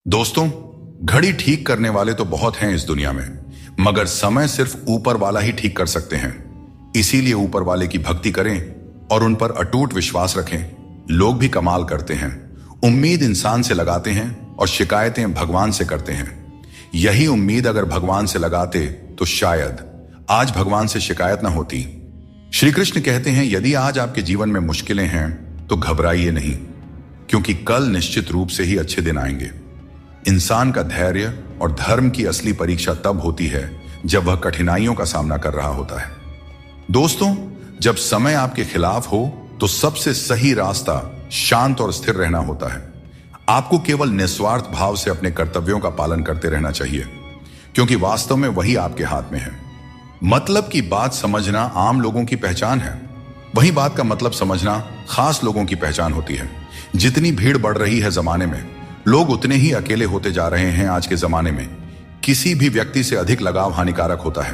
दोस्तों, घड़ी ठीक करने वाले तो बहुत हैं इस दुनिया में, मगर समय सिर्फ ऊपर वाला ही ठीक कर सकते हैं। इसीलिए ऊपर वाले की भक्ति करें और उन पर अटूट विश्वास रखें। लोग भी कमाल करते हैं, उम्मीद इंसान से लगाते हैं और शिकायतें भगवान से करते हैं। यही उम्मीद अगर भगवान से लगाते तो शायद आज भगवान से शिकायत ना होती। श्री कृष्ण कहते हैं, यदि आज आपके जीवन में मुश्किलें हैं तो घबराइए नहीं, क्योंकि कल निश्चित रूप से ही अच्छे दिन आएंगे। इंसान का धैर्य और धर्म की असली परीक्षा तब होती है जब वह कठिनाइयों का सामना कर रहा होता है। दोस्तों, जब समय आपके खिलाफ हो तो सबसे सही रास्ता शांत और स्थिर रहना होता है। आपको केवल निस्वार्थ भाव से अपने कर्तव्यों का पालन करते रहना चाहिए, क्योंकि वास्तव में वही आपके हाथ में है। मतलब की बात समझना आम लोगों की पहचान है, वही बात का मतलब समझना खास लोगों की पहचान होती है। जितनी भीड़ बढ़ रही है जमाने में, लोग उतने ही अकेले होते जा रहे हैं। आज के जमाने में किसी भी व्यक्ति से अधिक लगाव हानिकारक होता है,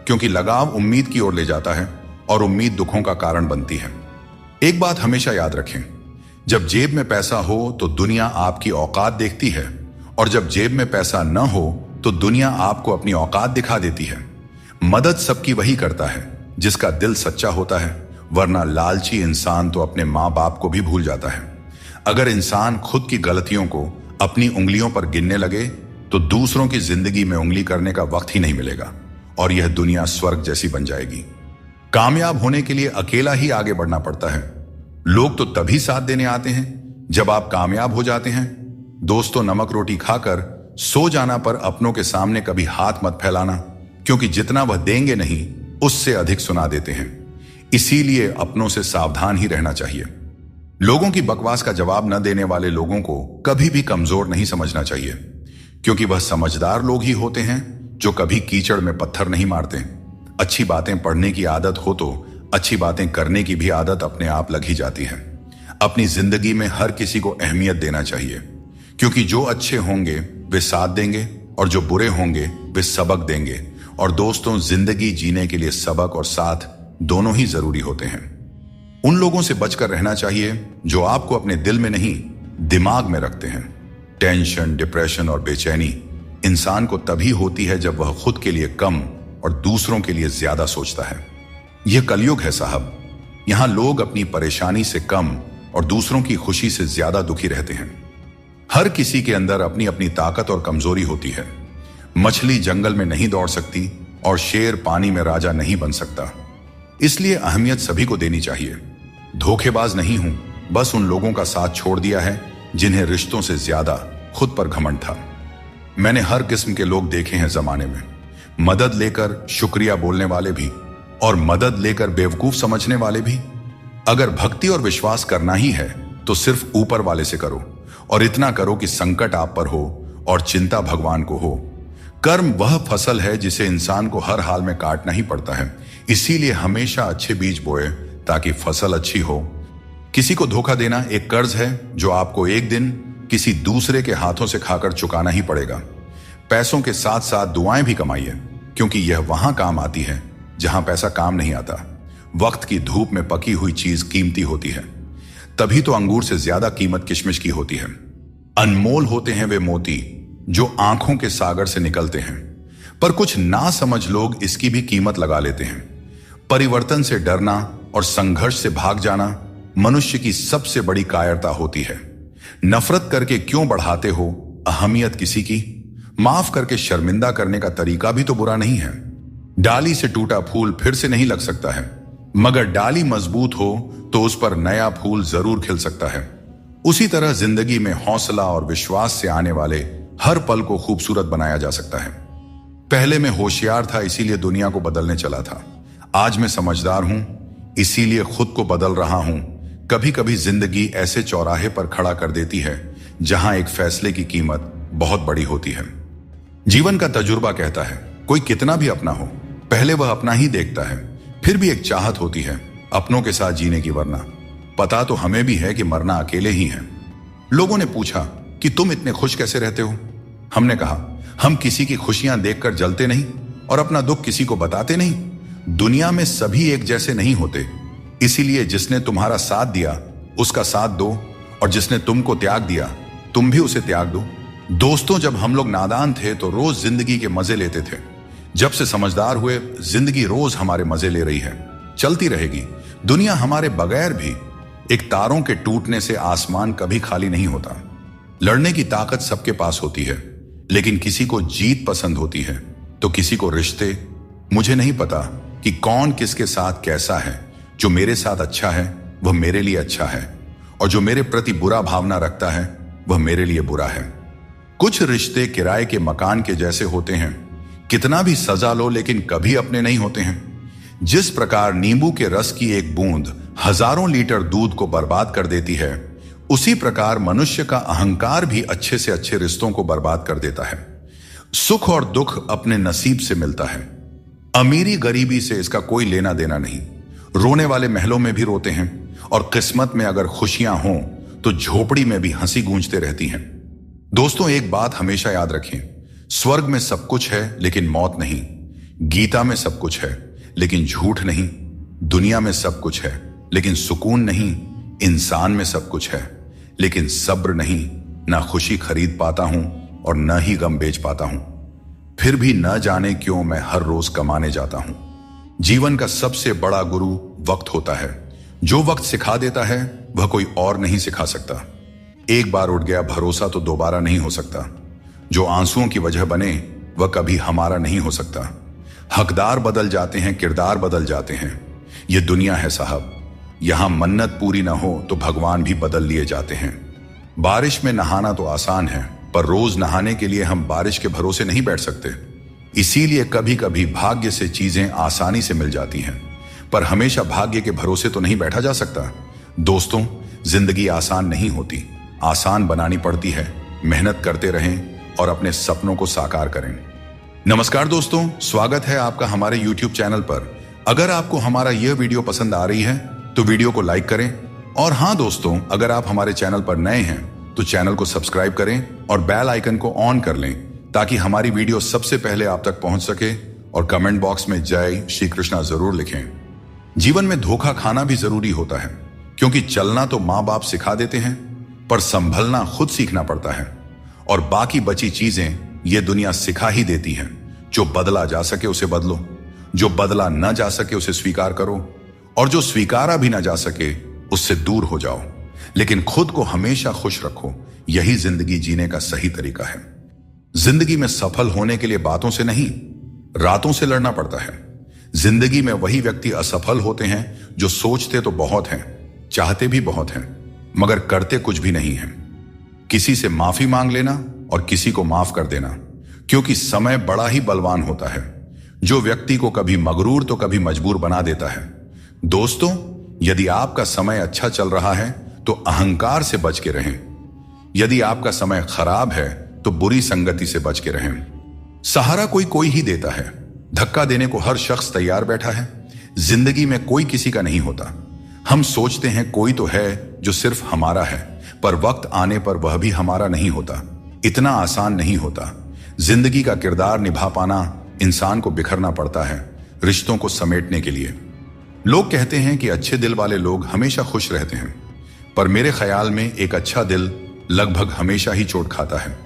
क्योंकि लगाव उम्मीद की ओर ले जाता है और उम्मीद दुखों का कारण बनती है। एक बात हमेशा याद रखें, जब जेब में पैसा हो तो दुनिया आपकी औकात देखती है, और जब जेब में पैसा न हो तो दुनिया आपको अपनी औकात दिखा देती है। मदद सबकी वही करता है जिसका दिल सच्चा होता है, वरना लालची इंसान तो अपने माँ बाप को भी भूल जाता है। अगर इंसान खुद की गलतियों को अपनी उंगलियों पर गिनने लगे तो दूसरों की जिंदगी में उंगली करने का वक्त ही नहीं मिलेगा और यह दुनिया स्वर्ग जैसी बन जाएगी। कामयाब होने के लिए अकेला ही आगे बढ़ना पड़ता है। लोग तो तभी साथ देने आते हैं जब आप कामयाब हो जाते हैं। दोस्तों, नमक रोटी खाकर सो जाना पर अपनों के सामने कभी हाथ मत फैलाना, क्योंकि जितना वह देंगे नहीं उससे अधिक सुना देते हैं। इसीलिए अपनों से सावधान ही रहना चाहिए। लोगों की बकवास का जवाब न देने वाले लोगों को कभी भी कमजोर नहीं समझना चाहिए, क्योंकि वह समझदार लोग ही होते हैं जो कभी कीचड़ में पत्थर नहीं मारते। अच्छी बातें पढ़ने की आदत हो तो अच्छी बातें करने की भी आदत अपने आप लग ही जाती है। अपनी जिंदगी में हर किसी को अहमियत देना चाहिए, क्योंकि जो अच्छे होंगे वे साथ देंगे और जो बुरे होंगे वे सबक देंगे। और दोस्तों, जिंदगी जीने के लिए सबक और साथ दोनों ही जरूरी होते हैं। उन लोगों से बचकर रहना चाहिए जो आपको अपने दिल में नहीं दिमाग में रखते हैं। टेंशन, डिप्रेशन और बेचैनी इंसान को तभी होती है जब वह खुद के लिए कम और दूसरों के लिए ज्यादा सोचता है। यह कलयुग है साहब। यहां लोग अपनी परेशानी से कम और दूसरों की खुशी से ज्यादा दुखी रहते हैं। हर किसी के अंदर अपनी अपनी ताकत और कमजोरी होती है। मछली जंगल में नहीं दौड़ सकती और शेर पानी में राजा नहीं बन सकता। इसलिए अहमियत सभी को देनी चाहिए। धोखेबाज नहीं हूं, बस उन लोगों का साथ छोड़ दिया है जिन्हें रिश्तों से ज्यादा खुद पर घमंड था। मैंने हर किस्म के लोग देखे हैं जमाने में, मदद लेकर शुक्रिया बोलने वाले भी और मदद लेकर बेवकूफ समझने वाले भी। अगर भक्ति और विश्वास करना ही है तो सिर्फ ऊपर वाले से करो, और इतना करो कि संकट आप पर हो और चिंता भगवान को हो। कर्म वह फसल है जिसे इंसान को हर हाल में काटना ही पड़ता है। इसीलिए हमेशा अच्छे बीज बोए ताकि फसल अच्छी हो। किसी को धोखा देना एक कर्ज है जो आपको एक दिन किसी दूसरे के हाथों से खाकर चुकाना ही पड़ेगा। पैसों के साथ साथ दुआएं भी कमाइए, क्योंकि यह वहां काम आती है जहां पैसा काम नहीं आता। वक्त की धूप में पकी हुई चीज कीमती होती है, तभी तो अंगूर से ज्यादा कीमत किशमिश की होती है। अनमोल होते हैं वे मोती जो आंखों के सागर से निकलते हैं, पर कुछ ना समझ लोग इसकी भी कीमत लगा लेते हैं। परिवर्तन से डरना और संघर्ष से भाग जाना मनुष्य की सबसे बड़ी कायरता होती है। नफरत करके क्यों बढ़ाते हो अहमियत किसी की? माफ करके शर्मिंदा करने का तरीका भी तो बुरा नहीं है। डाली से टूटा फूल फिर से नहीं लग सकता है, मगर डाली मजबूत हो तो उस पर नया फूल जरूर खिल सकता है। उसी तरह जिंदगी में हौसला और विश्वास से आने वाले हर पल को खूबसूरत बनाया जा सकता है। पहले मैं होशियार था, इसीलिए दुनिया को बदलने चला था। आज मैं समझदार हूं, इसीलिए खुद को बदल रहा हूं। कभी कभी जिंदगी ऐसे चौराहे पर खड़ा कर देती है जहां एक फैसले की कीमत बहुत बड़ी होती है। जीवन का तजुर्बा कहता है, कोई कितना भी अपना हो, पहले वह अपना ही देखता है। फिर भी एक चाहत होती है अपनों के साथ जीने की, वरना पता तो हमें भी है कि मरना अकेले ही है। लोगों ने पूछा कि तुम इतने खुश कैसे रहते हो? हमने कहा, हम किसी की खुशियां देखकर जलते नहीं और अपना दुख किसी को बताते नहीं। दुनिया में सभी एक जैसे नहीं होते, इसीलिए जिसने तुम्हारा साथ दिया उसका साथ दो, और जिसने तुमको त्याग दिया तुम भी उसे त्याग दो। दोस्तों, जब हम लोग नादान थे तो रोज जिंदगी के मजे लेते थे। जब से समझदार हुए, जिंदगी रोज हमारे मजे ले रही है, चलती रहेगी। दुनिया हमारे बगैर भी। एक तारों के टूटने से आसमान कभी खाली नहीं होता। लड़ने की ताकत सबके पास होती है, लेकिन किसी को जीत पसंद होती है तो किसी को रिश्ते। मुझे नहीं पता कि कौन किसके साथ कैसा है। जो मेरे साथ अच्छा है वह मेरे लिए अच्छा है, और जो मेरे प्रति बुरा भावना रखता है वह मेरे लिए बुरा है। कुछ रिश्ते किराए के मकान के जैसे होते हैं, कितना भी सजा लो लेकिन कभी अपने नहीं होते हैं। जिस प्रकार नींबू के रस की एक बूंद हजारों लीटर दूध को बर्बाद कर देती है, उसी प्रकार मनुष्य का अहंकार भी अच्छे से अच्छे रिश्तों को बर्बाद कर देता है। सुख और दुख अपने नसीब से मिलता है। अमीरी गरीबी से इसका कोई लेना देना नहीं। रोने वाले महलों में भी रोते हैं, और किस्मत में अगर खुशियां हों तो झोपड़ी में भी हंसी गूंजते रहती हैं। दोस्तों, एक बात हमेशा याद रखें, स्वर्ग में सब कुछ है लेकिन मौत नहीं। गीता में सब कुछ है लेकिन झूठ नहीं। दुनिया में सब कुछ है लेकिन सुकून नहीं। इंसान में सब कुछ है लेकिन सब्र नहीं। ना खुशी खरीद पाता हूं और न ही गम बेच पाता हूं। फिर भी न जाने क्यों मैं हर रोज कमाने जाता हूं। जीवन का सबसे बड़ा गुरु वक्त होता है। जो वक्त सिखा देता है वह कोई और नहीं सिखा सकता। एक बार उठ गया भरोसा तो दोबारा नहीं हो सकता। जो आंसुओं की वजह बने वह कभी हमारा नहीं हो सकता। हकदार बदल जाते हैं, किरदार बदल जाते हैं। यह दुनिया है साहब, यहां मन्नत पूरी ना हो तो भगवान भी बदल लिए जाते हैं। बारिश में नहाना तो आसान है, पर रोज नहाने के लिए हम बारिश के भरोसे नहीं बैठ सकते। इसीलिए कभी कभी भाग्य से चीजें आसानी से मिल जाती हैं, पर हमेशा भाग्य के भरोसे तो नहीं बैठा जा सकता। दोस्तों, जिंदगी आसान नहीं होती, आसान बनानी पड़ती है। मेहनत करते रहें और अपने सपनों को साकार करें। नमस्कार दोस्तों, स्वागत है आपका हमारे YouTube चैनल पर। अगर आपको हमारा यह वीडियो पसंद आ रही है तो वीडियो को लाइक करें, और हां दोस्तों, अगर आप हमारे चैनल पर नए हैं तो चैनल को सब्सक्राइब करें और बेल आइकन को ऑन कर लें, ताकि हमारी वीडियो सबसे पहले आप तक पहुंच सके। और कमेंट बॉक्स में जय श्री कृष्णा जरूर लिखें। जीवन में धोखा खाना भी जरूरी होता है, क्योंकि चलना तो माँ बाप सिखा देते हैं, पर संभलना खुद सीखना पड़ता है। और बाकी बची चीजें ये दुनिया सिखा ही देती है। जो बदला जा सके उसे बदलो, जो बदला न जा सके उसे स्वीकार करो, और जो स्वीकारा भी ना जा सके उससे दूर हो जाओ। लेकिन खुद को हमेशा खुश रखो, यही जिंदगी जीने का सही तरीका है। जिंदगी में सफल होने के लिए बातों से नहीं, रातों से लड़ना पड़ता है। जिंदगी में वही व्यक्ति असफल होते हैं जो सोचते तो बहुत हैं, चाहते भी बहुत हैं, मगर करते कुछ भी नहीं है। किसी से माफी मांग लेना और किसी को माफ कर देना, क्योंकि समय बड़ा ही बलवान होता है, जो व्यक्ति को कभी मगरूर तो कभी मजबूर बना देता है। दोस्तों, यदि आपका समय अच्छा चल रहा है तो अहंकार से बच के रहें। यदि आपका समय खराब है तो बुरी संगति से बच के रहें। सहारा कोई ही देता है, धक्का देने को हर शख्स तैयार बैठा है। जिंदगी में कोई किसी का नहीं होता। हम सोचते हैं कोई तो है जो सिर्फ हमारा है, पर वक्त आने पर वह भी हमारा नहीं होता। इतना आसान नहीं होता। जिंदगी का किरदार निभा पाना इंसान को बिखरना पड़ता है, रिश्तों को समेटने के लिए। लोग कहते हैं कि अच्छे दिल वाले लोग हमेशा खुश रहते हैं, पर मेरे ख्याल में एक अच्छा दिल लगभग हमेशा ही चोट खाता है,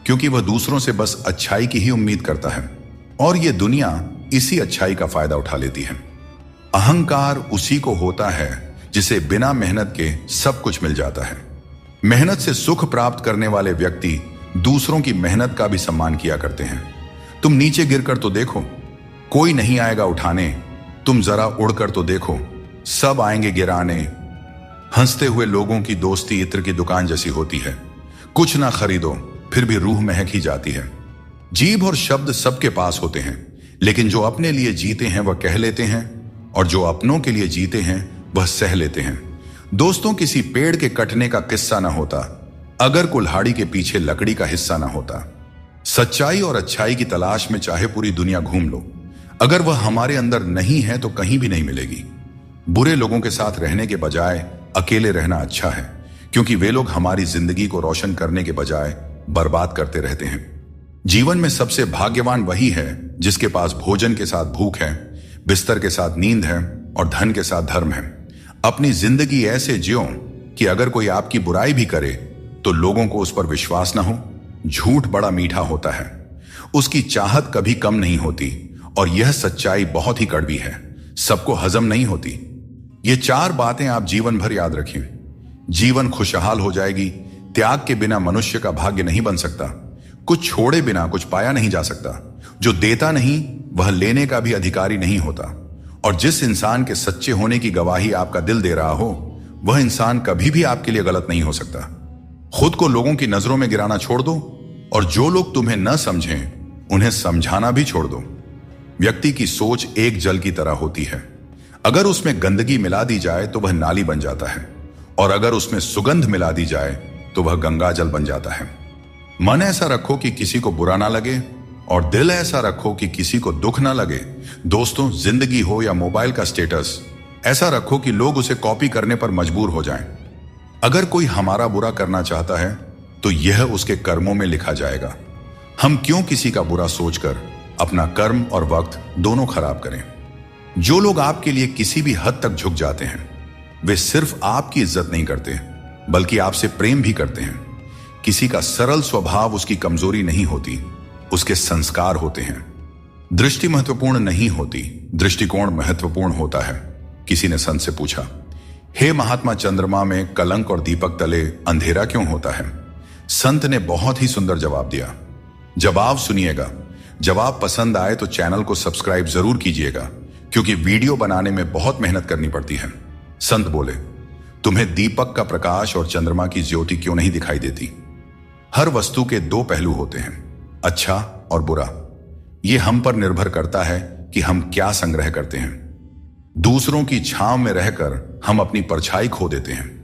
क्योंकि वह दूसरों से बस अच्छाई की ही उम्मीद करता है, और यह दुनिया इसी अच्छाई का फायदा उठा लेती है। अहंकार उसी को होता है जिसे बिना मेहनत के सब कुछ मिल जाता है। मेहनत से सुख प्राप्त करने वाले व्यक्ति दूसरों की मेहनत का भी सम्मान किया करते हैं। तुम नीचे गिरकर तो देखो, कोई नहीं आएगा उठाने। तुम जरा उड़कर तो देखो, सब आएंगे गिराने। हंसते हुए लोगों की दोस्ती इत्र की दुकान जैसी होती है। कुछ ना खरीदो फिर भी रूह महक ही जाती है। जीभ और शब्द सबके पास होते हैं, लेकिन जो अपने लिए जीते हैं वह कह लेते हैं, और जो अपनों के लिए जीते हैं वह सह लेते हैं। दोस्तों, किसी पेड़ के कटने का किस्सा ना होता अगर कुल्हाड़ी के पीछे लकड़ी का हिस्सा ना होता। सच्चाई और अच्छाई की तलाश में चाहे पूरी दुनिया घूम लो, अगर वह हमारे अंदर नहीं है तो कहीं भी नहीं मिलेगी। बुरे लोगों के साथ रहने के बजाय अकेले रहना अच्छा है, क्योंकि वे लोग हमारी जिंदगी को रोशन करने के बजाय बर्बाद करते रहते हैं। जीवन में सबसे भाग्यवान वही है जिसके पास भोजन के साथ भूख है, बिस्तर के साथ नींद है और धन के साथ धर्म है। अपनी जिंदगी ऐसे जियो कि अगर कोई आपकी बुराई भी करे तो लोगों को उस पर विश्वास ना हो। झूठ बड़ा मीठा होता है, उसकी चाहत कभी कम नहीं होती, और यह सच्चाई बहुत ही कड़वी है, सबको हजम नहीं होती। ये 4 बातें आप जीवन भर याद रखें। जीवन खुशहाल हो जाएगी। त्याग के बिना मनुष्य का भाग्य नहीं बन सकता। कुछ छोड़े बिना कुछ पाया नहीं जा सकता। जो देता नहीं वह लेने का भी अधिकारी नहीं होता। और जिस इंसान के सच्चे होने की गवाही आपका दिल दे रहा हो, वह इंसान कभी भी आपके लिए गलत नहीं हो सकता। खुद को लोगों की नजरों में गिराना छोड़ दो, और जो लोग तुम्हें न समझें उन्हें समझाना भी छोड़ दो। व्यक्ति की सोच एक जल की तरह होती है। अगर उसमें गंदगी मिला दी जाए तो वह नाली बन जाता है, और अगर उसमें सुगंध मिला दी जाए तो वह गंगा जल बन जाता है। मन ऐसा रखो कि किसी को बुरा ना लगे, और दिल ऐसा रखो कि किसी को दुख ना लगे। दोस्तों, जिंदगी हो या मोबाइल का स्टेटस, ऐसा रखो कि लोग उसे कॉपी करने पर मजबूर हो जाएं। अगर कोई हमारा बुरा करना चाहता है तो यह उसके कर्मों में लिखा जाएगा। हम क्यों किसी का बुरा सोचकर अपना कर्म और वक्त दोनों खराब करें। जो लोग आपके लिए किसी भी हद तक झुक जाते हैं, वे सिर्फ आपकी इज्जत नहीं करते बल्कि आपसे प्रेम भी करते हैं। किसी का सरल स्वभाव उसकी कमजोरी नहीं होती, उसके संस्कार होते हैं। दृष्टि महत्वपूर्ण नहीं होती, दृष्टिकोण महत्वपूर्ण होता है। किसी ने संत से पूछा, हे महात्मा, चंद्रमा में कलंक और दीपक तले अंधेरा क्यों होता है? संत ने बहुत ही सुंदर जवाब दिया। जवाब सुनिएगा। जवाब पसंद आए तो चैनल को सब्सक्राइब जरूर कीजिएगा, क्योंकि वीडियो बनाने में बहुत मेहनत करनी पड़ती है। संत बोले, तुम्हें दीपक का प्रकाश और चंद्रमा की ज्योति क्यों नहीं दिखाई देती? हर वस्तु के 2 पहलू होते हैं, अच्छा और बुरा। यह हम पर निर्भर करता है कि हम क्या संग्रह करते हैं। दूसरों की छांव में रहकर हम अपनी परछाई खो देते हैं।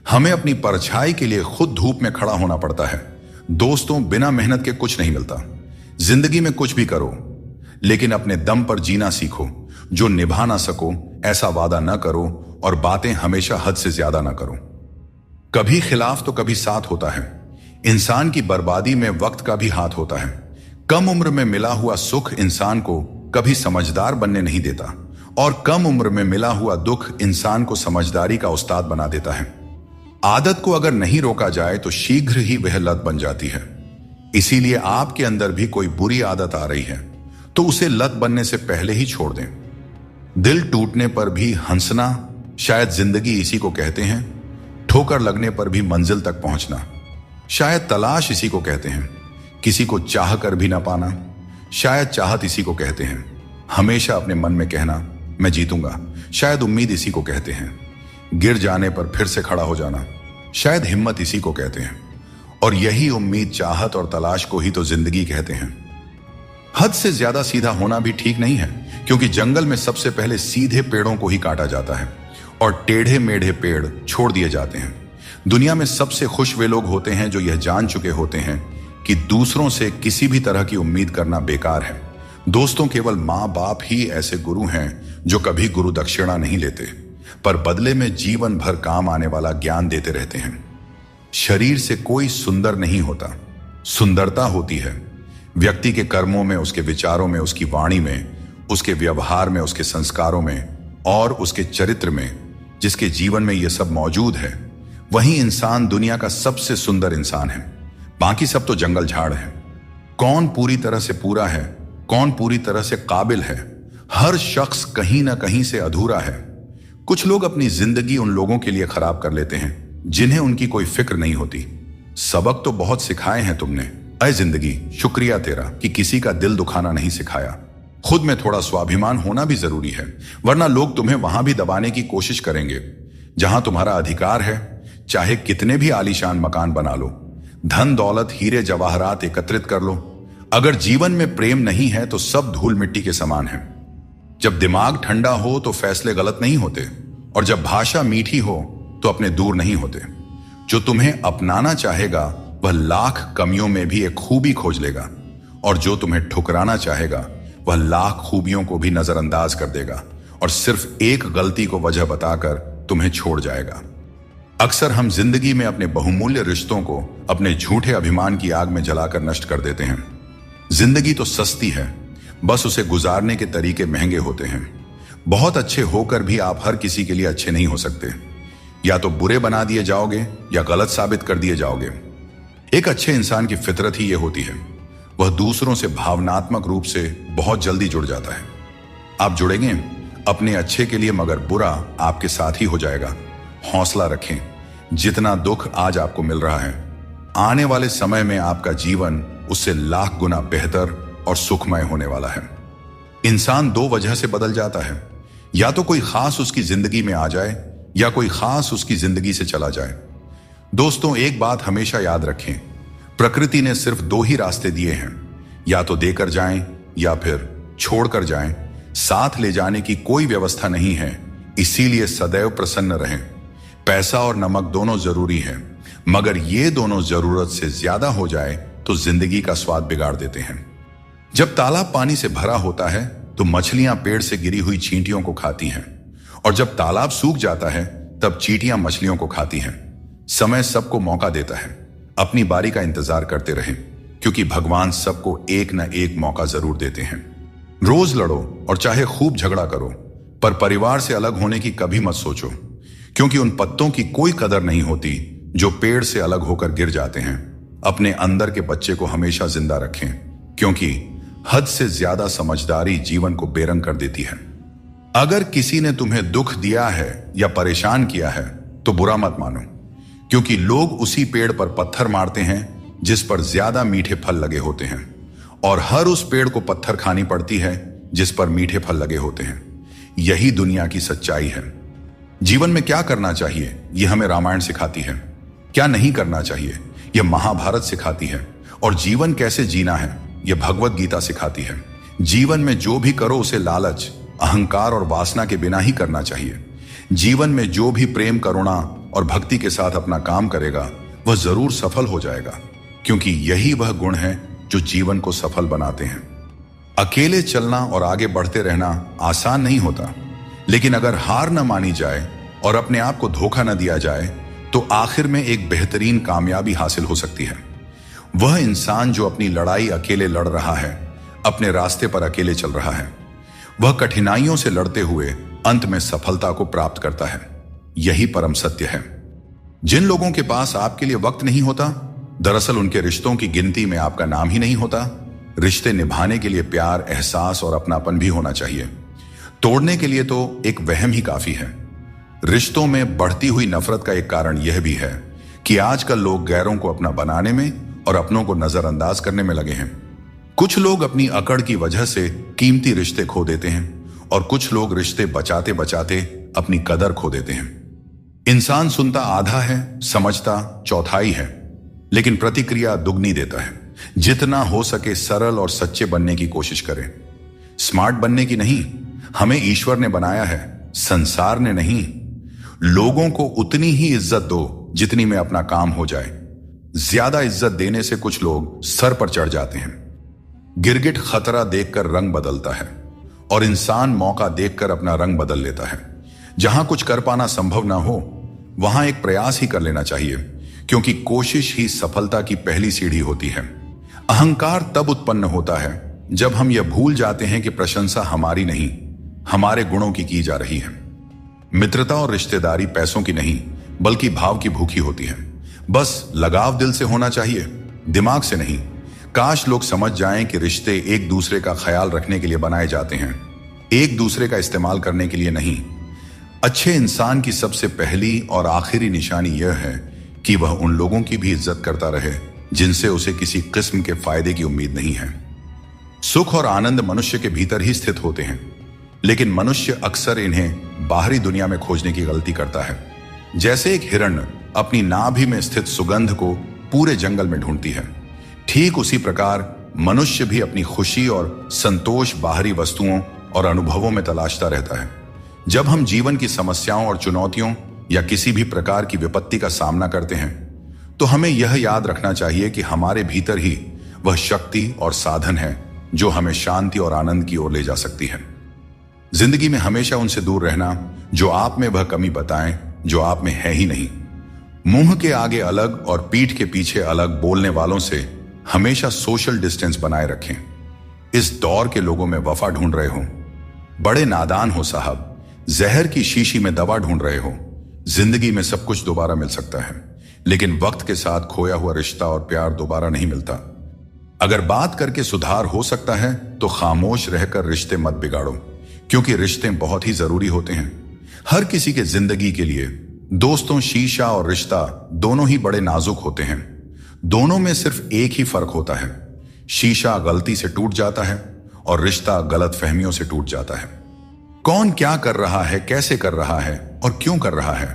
हमें अपनी परछाई के लिए खुद धूप में खड़ा होना पड़ता है। दोस्तों, बिना मेहनत के कुछ नहीं मिलता। जिंदगी में कुछ भी करो, लेकिन अपने दम पर जीना सीखो। जो निभा ना सको ऐसा वादा ना करो, और बातें हमेशा हद से ज्यादा ना करो। कभी खिलाफ तो कभी साथ होता है। इंसान की बर्बादी में वक्त का भी हाथ होता है। कम उम्र में मिला हुआ सुख इंसान को कभी समझदार बनने नहीं देता, और कम उम्र में मिला हुआ दुख इंसान को समझदारी का उस्ताद बना देता है। आदत को अगर नहीं रोका जाए तो शीघ्र ही वह लत बन जाती है। इसीलिए आपके अंदर भी कोई बुरी आदत आ रही है तो उसे लत बनने से पहले ही छोड़ दें। दिल टूटने पर भी हंसना, शायद जिंदगी इसी को कहते हैं। ठोकर लगने पर भी मंजिल तक पहुंचना, शायद तलाश इसी को कहते हैं। किसी को चाह कर भी ना पाना, शायद चाहत इसी को कहते हैं। हमेशा अपने मन में कहना, मैं जीतूंगा, शायद उम्मीद इसी को कहते हैं। गिर जाने पर फिर से खड़ा हो जाना, शायद हिम्मत इसी को कहते हैं। और यही उम्मीद, चाहत और तलाश को ही तो जिंदगी कहते हैं। हद से ज्यादा सीधा होना भी ठीक नहीं है, क्योंकि जंगल में सबसे पहले सीधे पेड़ों को ही काटा जाता है और टेढ़े मेढ़े पेड़ छोड़ दिए जाते हैं। दुनिया में सबसे खुश वे लोग होते हैं जो यह जान चुके होते हैं कि दूसरों से किसी भी तरह की उम्मीद करना बेकार है। दोस्तों, केवल माँ बाप ही ऐसे गुरु हैं जो कभी गुरु दक्षिणा नहीं लेते, पर बदले में जीवन भर काम आने वाला ज्ञान देते रहते हैं। शरीर से कोई सुंदर नहीं होता, सुंदरता होती है व्यक्ति के कर्मों में, उसके विचारों में, उसकी वाणी में, उसके व्यवहार में, उसके संस्कारों में और उसके चरित्र में। जिसके जीवन में यह सब मौजूद है वही इंसान दुनिया का सबसे सुंदर इंसान है। बाकी सब तो जंगल झाड़ है। कौन पूरी तरह से पूरा है, कौन पूरी तरह से काबिल है? हर शख्स कहीं ना कहीं से अधूरा है। कुछ लोग अपनी जिंदगी उन लोगों के लिए खराब कर लेते हैं जिन्हें उनकी कोई फिक्र नहीं होती। सबक तो बहुत सिखाए हैं तुमने, अय जिंदगी, शुक्रिया तेरा कि किसी का दिल दुखाना नहीं सिखाया। खुद में थोड़ा स्वाभिमान होना भी जरूरी है, वरना लोग तुम्हें वहां भी दबाने की कोशिश करेंगे जहां तुम्हारा अधिकार है। चाहे कितने भी आलीशान मकान बना लो, धन दौलत हीरे जवाहरात एकत्रित कर लो, अगर जीवन में प्रेम नहीं है तो सब धूल मिट्टी के समान है। जब दिमाग ठंडा हो तो फैसले गलत नहीं होते, और जब भाषा मीठी हो तो अपने दूर नहीं होते। जो तुम्हें अपनाना चाहेगा वह लाख कमियों में भी एक खूबी खोज लेगा, और जो तुम्हें ठुकराना चाहेगा वह लाख खूबियों को भी नजरअंदाज कर देगा और सिर्फ एक गलती को वजह बताकर तुम्हें छोड़ जाएगा। अक्सर हम जिंदगी में अपने बहुमूल्य रिश्तों को अपने झूठे अभिमान की आग में जलाकर नष्ट कर देते हैं। जिंदगी तो सस्ती है, बस उसे गुजारने के तरीके महंगे होते हैं। बहुत अच्छे होकर भी आप हर किसी के लिए अच्छे नहीं हो सकते। या तो बुरे बना दिए जाओगे या गलत साबित कर दिए जाओगे। एक अच्छे इंसान की फितरत ही यह होती है, वह दूसरों से भावनात्मक रूप से बहुत जल्दी जुड़ जाता है। आप जुड़ेंगे अपने अच्छे के लिए, मगर बुरा आपके साथ ही हो जाएगा। हौसला रखें, जितना दुख आज आपको मिल रहा है, आने वाले समय में आपका जीवन उससे लाख गुना बेहतर और सुखमय होने वाला है। इंसान दो वजह से बदल जाता है, या तो कोई खास उसकी जिंदगी में आ जाए या कोई खास उसकी जिंदगी से चला जाए। दोस्तों, एक बात हमेशा याद रखें, प्रकृति ने सिर्फ दो ही रास्ते दिए हैं, या तो देकर जाएं या फिर छोड़कर जाएं। साथ ले जाने की कोई व्यवस्था नहीं है, इसीलिए सदैव प्रसन्न रहें। पैसा और नमक दोनों जरूरी हैं, मगर ये दोनों जरूरत से ज्यादा हो जाए तो जिंदगी का स्वाद बिगाड़ देते हैं। जब तालाब पानी से भरा होता है तो मछलियां पेड़ से गिरी हुई चींटियों को खाती हैं, और जब तालाब सूख जाता है तब चींटियां मछलियों को खाती हैं। समय सबको मौका देता है, अपनी बारी का इंतजार करते रहें, क्योंकि भगवान सबको एक न एक मौका जरूर देते हैं। रोज लड़ो और चाहे खूब झगड़ा करो, पर परिवार से अलग होने की कभी मत सोचो, क्योंकि उन पत्तों की कोई कदर नहीं होती जो पेड़ से अलग होकर गिर जाते हैं। अपने अंदर के बच्चे को हमेशा जिंदा रखें, क्योंकि हद से ज्यादा समझदारी जीवन को बेरंग कर देती है। अगर किसी ने तुम्हें दुख दिया है या परेशान किया है तो बुरा मत मानो, क्योंकि लोग उसी पेड़ पर पत्थर मारते हैं जिस पर ज्यादा मीठे फल लगे होते हैं, और हर उस पेड़ को पत्थर खानी पड़ती है जिस पर मीठे फल लगे होते हैं। यही दुनिया की सच्चाई है। जीवन में क्या करना चाहिए यह हमें रामायण सिखाती है, क्या नहीं करना चाहिए यह महाभारत सिखाती है, और जीवन कैसे जीना है यह भगवत गीता सिखाती है। जीवन में जो भी करो उसे लालच, अहंकार और वासना के बिना ही करना चाहिए। जीवन में जो भी प्रेम, करुणा और भक्ति के साथ अपना काम करेगा वह जरूर सफल हो जाएगा, क्योंकि यही वह गुण है जो जीवन को सफल बनाते हैं। अकेले चलना और आगे बढ़ते रहना आसान नहीं होता, लेकिन अगर हार न मानी जाए और अपने आप को धोखा न दिया जाए तो आखिर में एक बेहतरीन कामयाबी हासिल हो सकती है। वह इंसान जो अपनी लड़ाई अकेले लड़ रहा है, अपने रास्ते पर अकेले चल रहा है, वह कठिनाइयों से लड़ते हुए अंत में सफलता को प्राप्त करता है। यही परम सत्य है। जिन लोगों के पास आपके लिए वक्त नहीं होता, दरअसल उनके रिश्तों की गिनती में आपका नाम ही नहीं होता। रिश्ते निभाने के लिए प्यार, एहसास और अपनापन भी होना चाहिए। तोड़ने के लिए तो एक वहम ही काफी है। रिश्तों में बढ़ती हुई नफरत का एक कारण यह भी है कि आजकल लोग गैरों को अपना बनाने में और अपनों को नजरअंदाज करने में लगे हैं। कुछ लोग अपनी अकड़ की वजह से कीमती रिश्ते खो देते हैं, और कुछ लोग रिश्ते बचाते बचाते अपनी कदर खो देते हैं। इंसान सुनता आधा है, समझता चौथाई है, लेकिन प्रतिक्रिया दुगनी देता है। जितना हो सके सरल और सच्चे बनने की कोशिश करें। स्मार्ट बनने की नहीं, हमें ईश्वर ने बनाया है, संसार ने नहीं। लोगों को उतनी ही इज्जत दो जितनी में अपना काम हो जाए। ज्यादा इज्जत देने से कुछ लोग सर पर चढ़ जाते हैं। गिरगिट खतरा देखकर रंग बदलता है, और इंसान मौका देखकर अपना रंग बदल लेता है। जहां कुछ कर पाना संभव ना हो, वहां एक प्रयास ही कर लेना चाहिए, क्योंकि कोशिश ही सफलता की पहली सीढ़ी होती है। अहंकार तब उत्पन्न होता है जब हम यह भूल जाते हैं कि प्रशंसा हमारी नहीं, हमारे गुणों की जा रही है। मित्रता और रिश्तेदारी पैसों की नहीं, बल्कि भाव की भूखी होती है। बस लगाव दिल से होना चाहिए, दिमाग से नहीं। काश लोग समझ जाएं कि रिश्ते एक दूसरे का ख्याल रखने के लिए बनाए जाते हैं, एक दूसरे का इस्तेमाल करने के लिए नहीं। अच्छे इंसान की सबसे पहली और आखिरी निशानी यह है कि वह उन लोगों की भी इज्जत करता रहे जिनसे उसे किसी किस्म के फायदे की उम्मीद नहीं है। सुख और आनंद मनुष्य के भीतर ही स्थित होते हैं, लेकिन मनुष्य अक्सर इन्हें बाहरी दुनिया में खोजने की गलती करता है। जैसे एक हिरण अपनी नाभि में स्थित सुगंध को पूरे जंगल में ढूंढती है, ठीक उसी प्रकार मनुष्य भी अपनी खुशी और संतोष बाहरी वस्तुओं और अनुभवों में तलाशता रहता है। जब हम जीवन की समस्याओं और चुनौतियों या किसी भी प्रकार की विपत्ति का सामना करते हैं, तो हमें यह याद रखना चाहिए कि हमारे भीतर ही वह शक्ति और साधन है जो हमें शांति और आनंद की ओर ले जा सकती है। जिंदगी में हमेशा उनसे दूर रहना जो आप में वह कमी बताएं जो आप में है ही नहीं। मुंह के आगे अलग और पीठ के पीछे अलग बोलने वालों से हमेशा सोशल डिस्टेंस बनाए रखें। इस दौर के लोगों में वफा ढूंढ रहे हो, बड़े नादान हो साहब। जहर की शीशी में दवा ढूंढ रहे हो। जिंदगी में सब कुछ दोबारा मिल सकता है, लेकिन वक्त के साथ खोया हुआ रिश्ता और प्यार दोबारा नहीं मिलता। अगर बात करके सुधार हो सकता है तो खामोश रहकर रिश्ते मत बिगाड़ो, क्योंकि रिश्ते बहुत ही जरूरी होते हैं हर किसी के जिंदगी के लिए। दोस्तों, शीशा और रिश्ता दोनों ही बड़े नाजुक होते हैं। दोनों में सिर्फ एक ही फर्क होता है, शीशा गलती से टूट जाता है और रिश्ता गलत फहमियों से टूट जाता है। कौन क्या कर रहा है, कैसे कर रहा है और क्यों कर रहा है,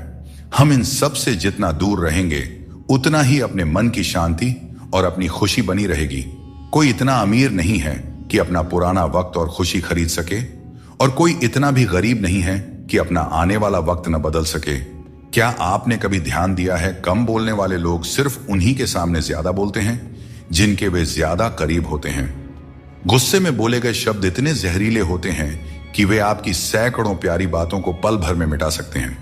हम इन सब से जितना दूर रहेंगे उतना ही अपने मन की शांति और अपनी खुशी बनी रहेगी। कोई इतना अमीर नहीं है कि अपना पुराना वक्त और खुशी खरीद सके, और कोई इतना भी गरीब नहीं है कि अपना आने वाला वक्त न बदल सके। क्या आपने कभी ध्यान दिया है, कम बोलने वाले लोग सिर्फ उन्हीं के सामने ज्यादा बोलते हैं जिनके वे ज्यादा करीब होते हैं। गुस्से में बोले गए शब्द इतने जहरीले होते हैं कि वे आपकी सैकड़ों प्यारी बातों को पल भर में मिटा सकते हैं।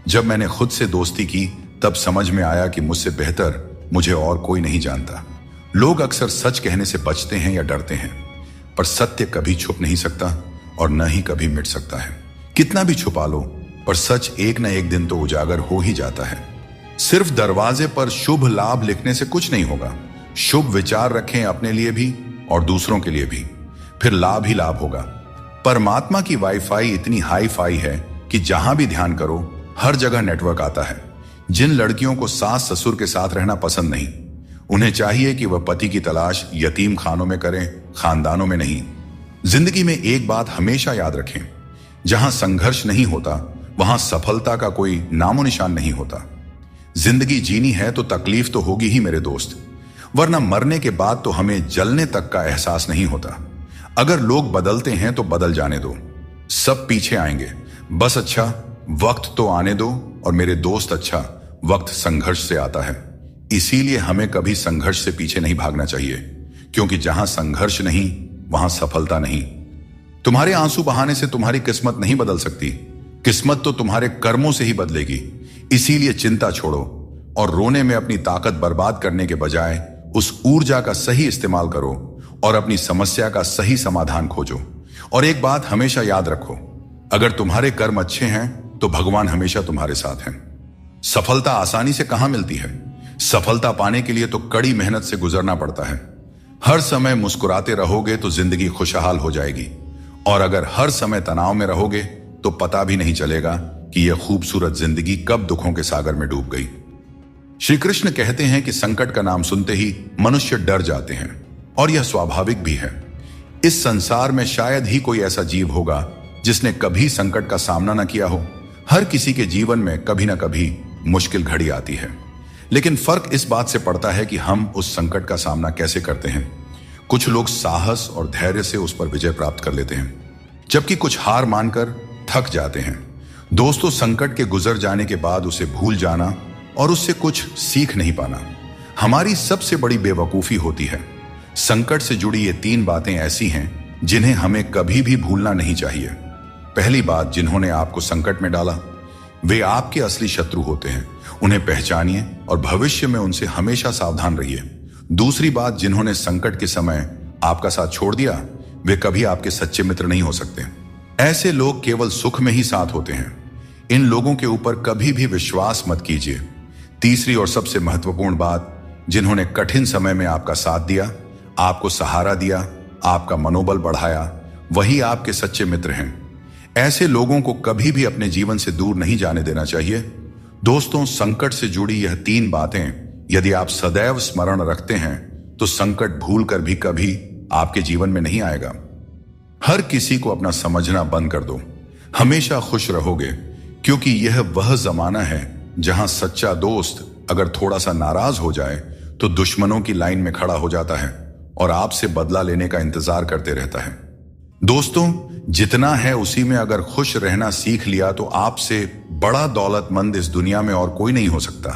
जब मैंने खुद से दोस्ती की तब समझ में आया कि मुझसे बेहतर मुझे और कोई नहीं जानता। लोग अक्सर सच कहने से बचते हैं या डरते हैं, पर सत्य कभी छुप नहीं सकता और न ही कभी मिट सकता है। कितना भी छुपा लो, पर सच एक न एक दिन तो उजागर हो ही जाता है। सिर्फ दरवाजे पर शुभ लाभ लिखने से कुछ नहीं होगा। शुभ विचार रखें अपने लिए भी और दूसरों के लिए भी, फिर लाभ ही लाभ होगा। परमात्मा की वाईफाई इतनी हाई फाई है कि जहां भी ध्यान करो हर जगह नेटवर्क आता है। जिन लड़कियों को सास ससुर के साथ रहना पसंद नहीं, उन्हें चाहिए कि वह पति की तलाश यतीम खानों में करें, खानदानों में नहीं। जिंदगी में एक बात हमेशा याद रखें, जहां संघर्ष नहीं होता वहां सफलता का कोई नामो निशान नहीं होता। जिंदगी जीनी है तो तकलीफ तो होगी ही मेरे दोस्त, वरना मरने के बाद तो हमें जलने तक का एहसास नहीं होता। अगर लोग बदलते हैं तो बदल जाने दो, सब पीछे आएंगे। बस अच्छा वक्त तो आने दो, और मेरे दोस्त अच्छा वक्त संघर्ष से आता है। इसीलिए हमें कभी संघर्ष से पीछे नहीं भागना चाहिए, क्योंकि जहां संघर्ष नहीं वहां सफलता नहीं। तुम्हारे आंसू बहाने से तुम्हारी किस्मत नहीं बदल सकती, किस्मत तो तुम्हारे कर्मों से ही बदलेगी। इसीलिए चिंता छोड़ो और रोने में अपनी ताकत बर्बाद करने के बजाय उस ऊर्जा का सही इस्तेमाल करो और अपनी समस्या का सही समाधान खोजो। और एक बात हमेशा याद रखो, अगर तुम्हारे कर्म अच्छे हैं तो भगवान हमेशा तुम्हारे साथ हैं। सफलता आसानी से कहां मिलती है, सफलता पाने के लिए तो कड़ी मेहनत से गुजरना पड़ता है। हर समय मुस्कुराते रहोगे तो जिंदगी खुशहाल हो जाएगी, और अगर हर समय तनाव में रहोगे तो पता भी नहीं चलेगा कि यह खूबसूरत जिंदगी कब दुखों के सागर में डूब गई। श्री कृष्ण कहते हैं कि संकट का नाम सुनते ही मनुष्य डर जाते हैं, और यह स्वाभाविक भी है। इस संसार में शायद ही कोई ऐसा जीव होगा जिसने कभी संकट का सामना न किया हो। हर किसी के जीवन में कभी ना कभी मुश्किल घड़ी आती है, लेकिन फर्क इस बात से पड़ता है कि हम उस संकट का सामना कैसे करते हैं। कुछ लोग साहस और धैर्य से उस पर विजय प्राप्त कर लेते हैं, जबकि कुछ हार मानकर थक जाते हैं। दोस्तों, संकट के गुजर जाने के बाद उसे भूल जाना और उससे कुछ सीख नहीं पाना हमारी सबसे बड़ी बेवकूफी होती है। संकट से जुड़ी ये 3 बातें ऐसी हैं जिन्हें हमें कभी भी भूलना नहीं चाहिए। पहली बात, जिन्होंने आपको संकट में डाला वे आपके असली शत्रु होते हैं। उन्हें पहचानिए और भविष्य में उनसे हमेशा सावधान रहिए। दूसरी बात, जिन्होंने संकट के समय आपका साथ छोड़ दिया वे कभी आपके सच्चे मित्र नहीं हो सकते। ऐसे लोग केवल सुख में ही साथ होते हैं। इन लोगों के ऊपर कभी भी विश्वास मत कीजिए। तीसरी और सबसे महत्वपूर्ण बात, जिन्होंने कठिन समय में आपका साथ दिया, आपको सहारा दिया, आपका मनोबल बढ़ाया, वही आपके सच्चे मित्र हैं। ऐसे लोगों को कभी भी अपने जीवन से दूर नहीं जाने देना चाहिए। दोस्तों, संकट से जुड़ी यह 3 बातें यदि आप सदैव स्मरण रखते हैं तो संकट भूल कर भी कभी आपके जीवन में नहीं आएगा। हर किसी को अपना समझना बंद कर दो, हमेशा खुश रहोगे, क्योंकि यह वह जमाना है जहां सच्चा दोस्त अगर थोड़ा सा नाराज हो जाए तो दुश्मनों की लाइन में खड़ा हो जाता है और आपसे बदला लेने का इंतजार करते रहता है। दोस्तों, जितना है उसी में अगर खुश रहना सीख लिया तो आपसे बड़ा दौलतमंद इस दुनिया में और कोई नहीं हो सकता।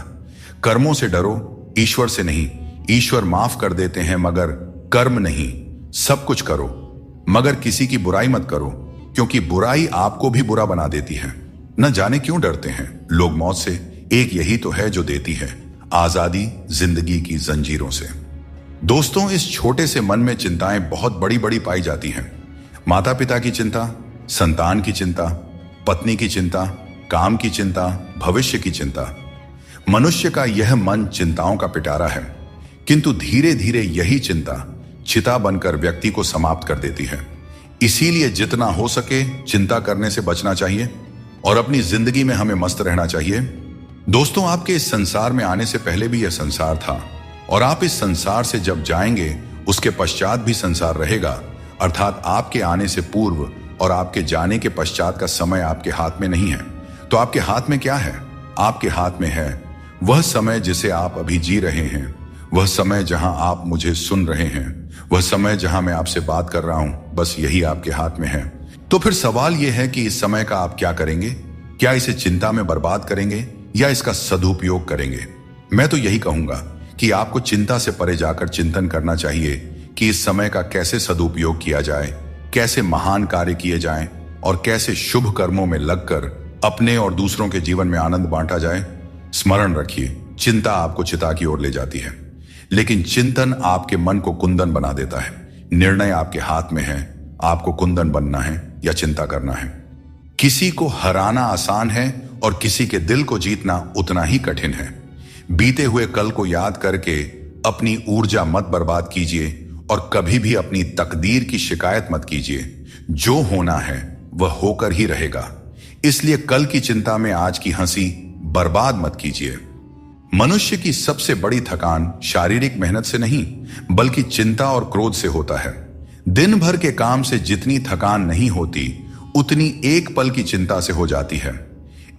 कर्मों से डरो, ईश्वर से नहीं। ईश्वर माफ कर देते हैं मगर कर्म नहीं। सब कुछ करो मगर किसी की बुराई मत करो, क्योंकि बुराई आपको भी बुरा बना देती है। न जाने क्यों डरते हैं लोग मौत से, एक यही तो है जो देती है आजादी जिंदगी की जंजीरों से। दोस्तों, इस छोटे से मन में चिंताएं बहुत बड़ी बड़ी पाई जाती हैं। माता पिता की चिंता, संतान की चिंता, पत्नी की चिंता, काम की चिंता, भविष्य की चिंता। मनुष्य का यह मन चिंताओं का पिटारा है, किंतु धीरे धीरे यही चिंता चिता बनकर व्यक्ति को समाप्त कर देती है। इसीलिए जितना हो सके चिंता करने से बचना चाहिए और अपनी जिंदगी में हमें मस्त रहना चाहिए। दोस्तों, आपके इस संसार में आने से पहले भी यह संसार था और आप इस संसार से जब जाएंगे उसके पश्चात भी संसार रहेगा, अर्थात आपके आने से पूर्व और आपके जाने के पश्चात का समय आपके हाथ में नहीं है। तो आपके हाथ में क्या है? आपके हाथ में है वह समय जिसे आप अभी जी रहे हैं, वह समय जहां आप मुझे सुन रहे हैं, वह समय जहां मैं आपसे बात कर रहा हूं, बस यही आपके हाथ में है। तो फिर सवाल यह है कि इस समय का आप क्या करेंगे? क्या इसे चिंता में बर्बाद करेंगे या इसका सदुपयोग करेंगे? मैं तो यही कहूंगा कि आपको चिंता से परे जाकर चिंतन करना चाहिए कि इस समय का कैसे सदुपयोग किया जाए, कैसे महान कार्य किए जाएं और कैसे शुभ कर्मों में लगकर अपने और दूसरों के जीवन में आनंद बांटा जाए। स्मरण रखिए, चिंता आपको चिता की ओर ले जाती है, लेकिन चिंतन आपके मन को कुंदन बना देता है। निर्णय आपके हाथ में है, आपको कुंदन बनना है या चिंता करना है। किसी को हराना आसान है और किसी के दिल को जीतना उतना ही कठिन है। बीते हुए कल को याद करके अपनी ऊर्जा मत बर्बाद कीजिए और कभी भी अपनी तकदीर की शिकायत मत कीजिए। जो होना है वह होकर ही रहेगा, इसलिए कल की चिंता में आज की हंसी बर्बाद मत कीजिए। मनुष्य की सबसे बड़ी थकान शारीरिक मेहनत से नहीं बल्कि चिंता और क्रोध से होता है। दिन भर के काम से जितनी थकान नहीं होती उतनी एक पल की चिंता से हो जाती है।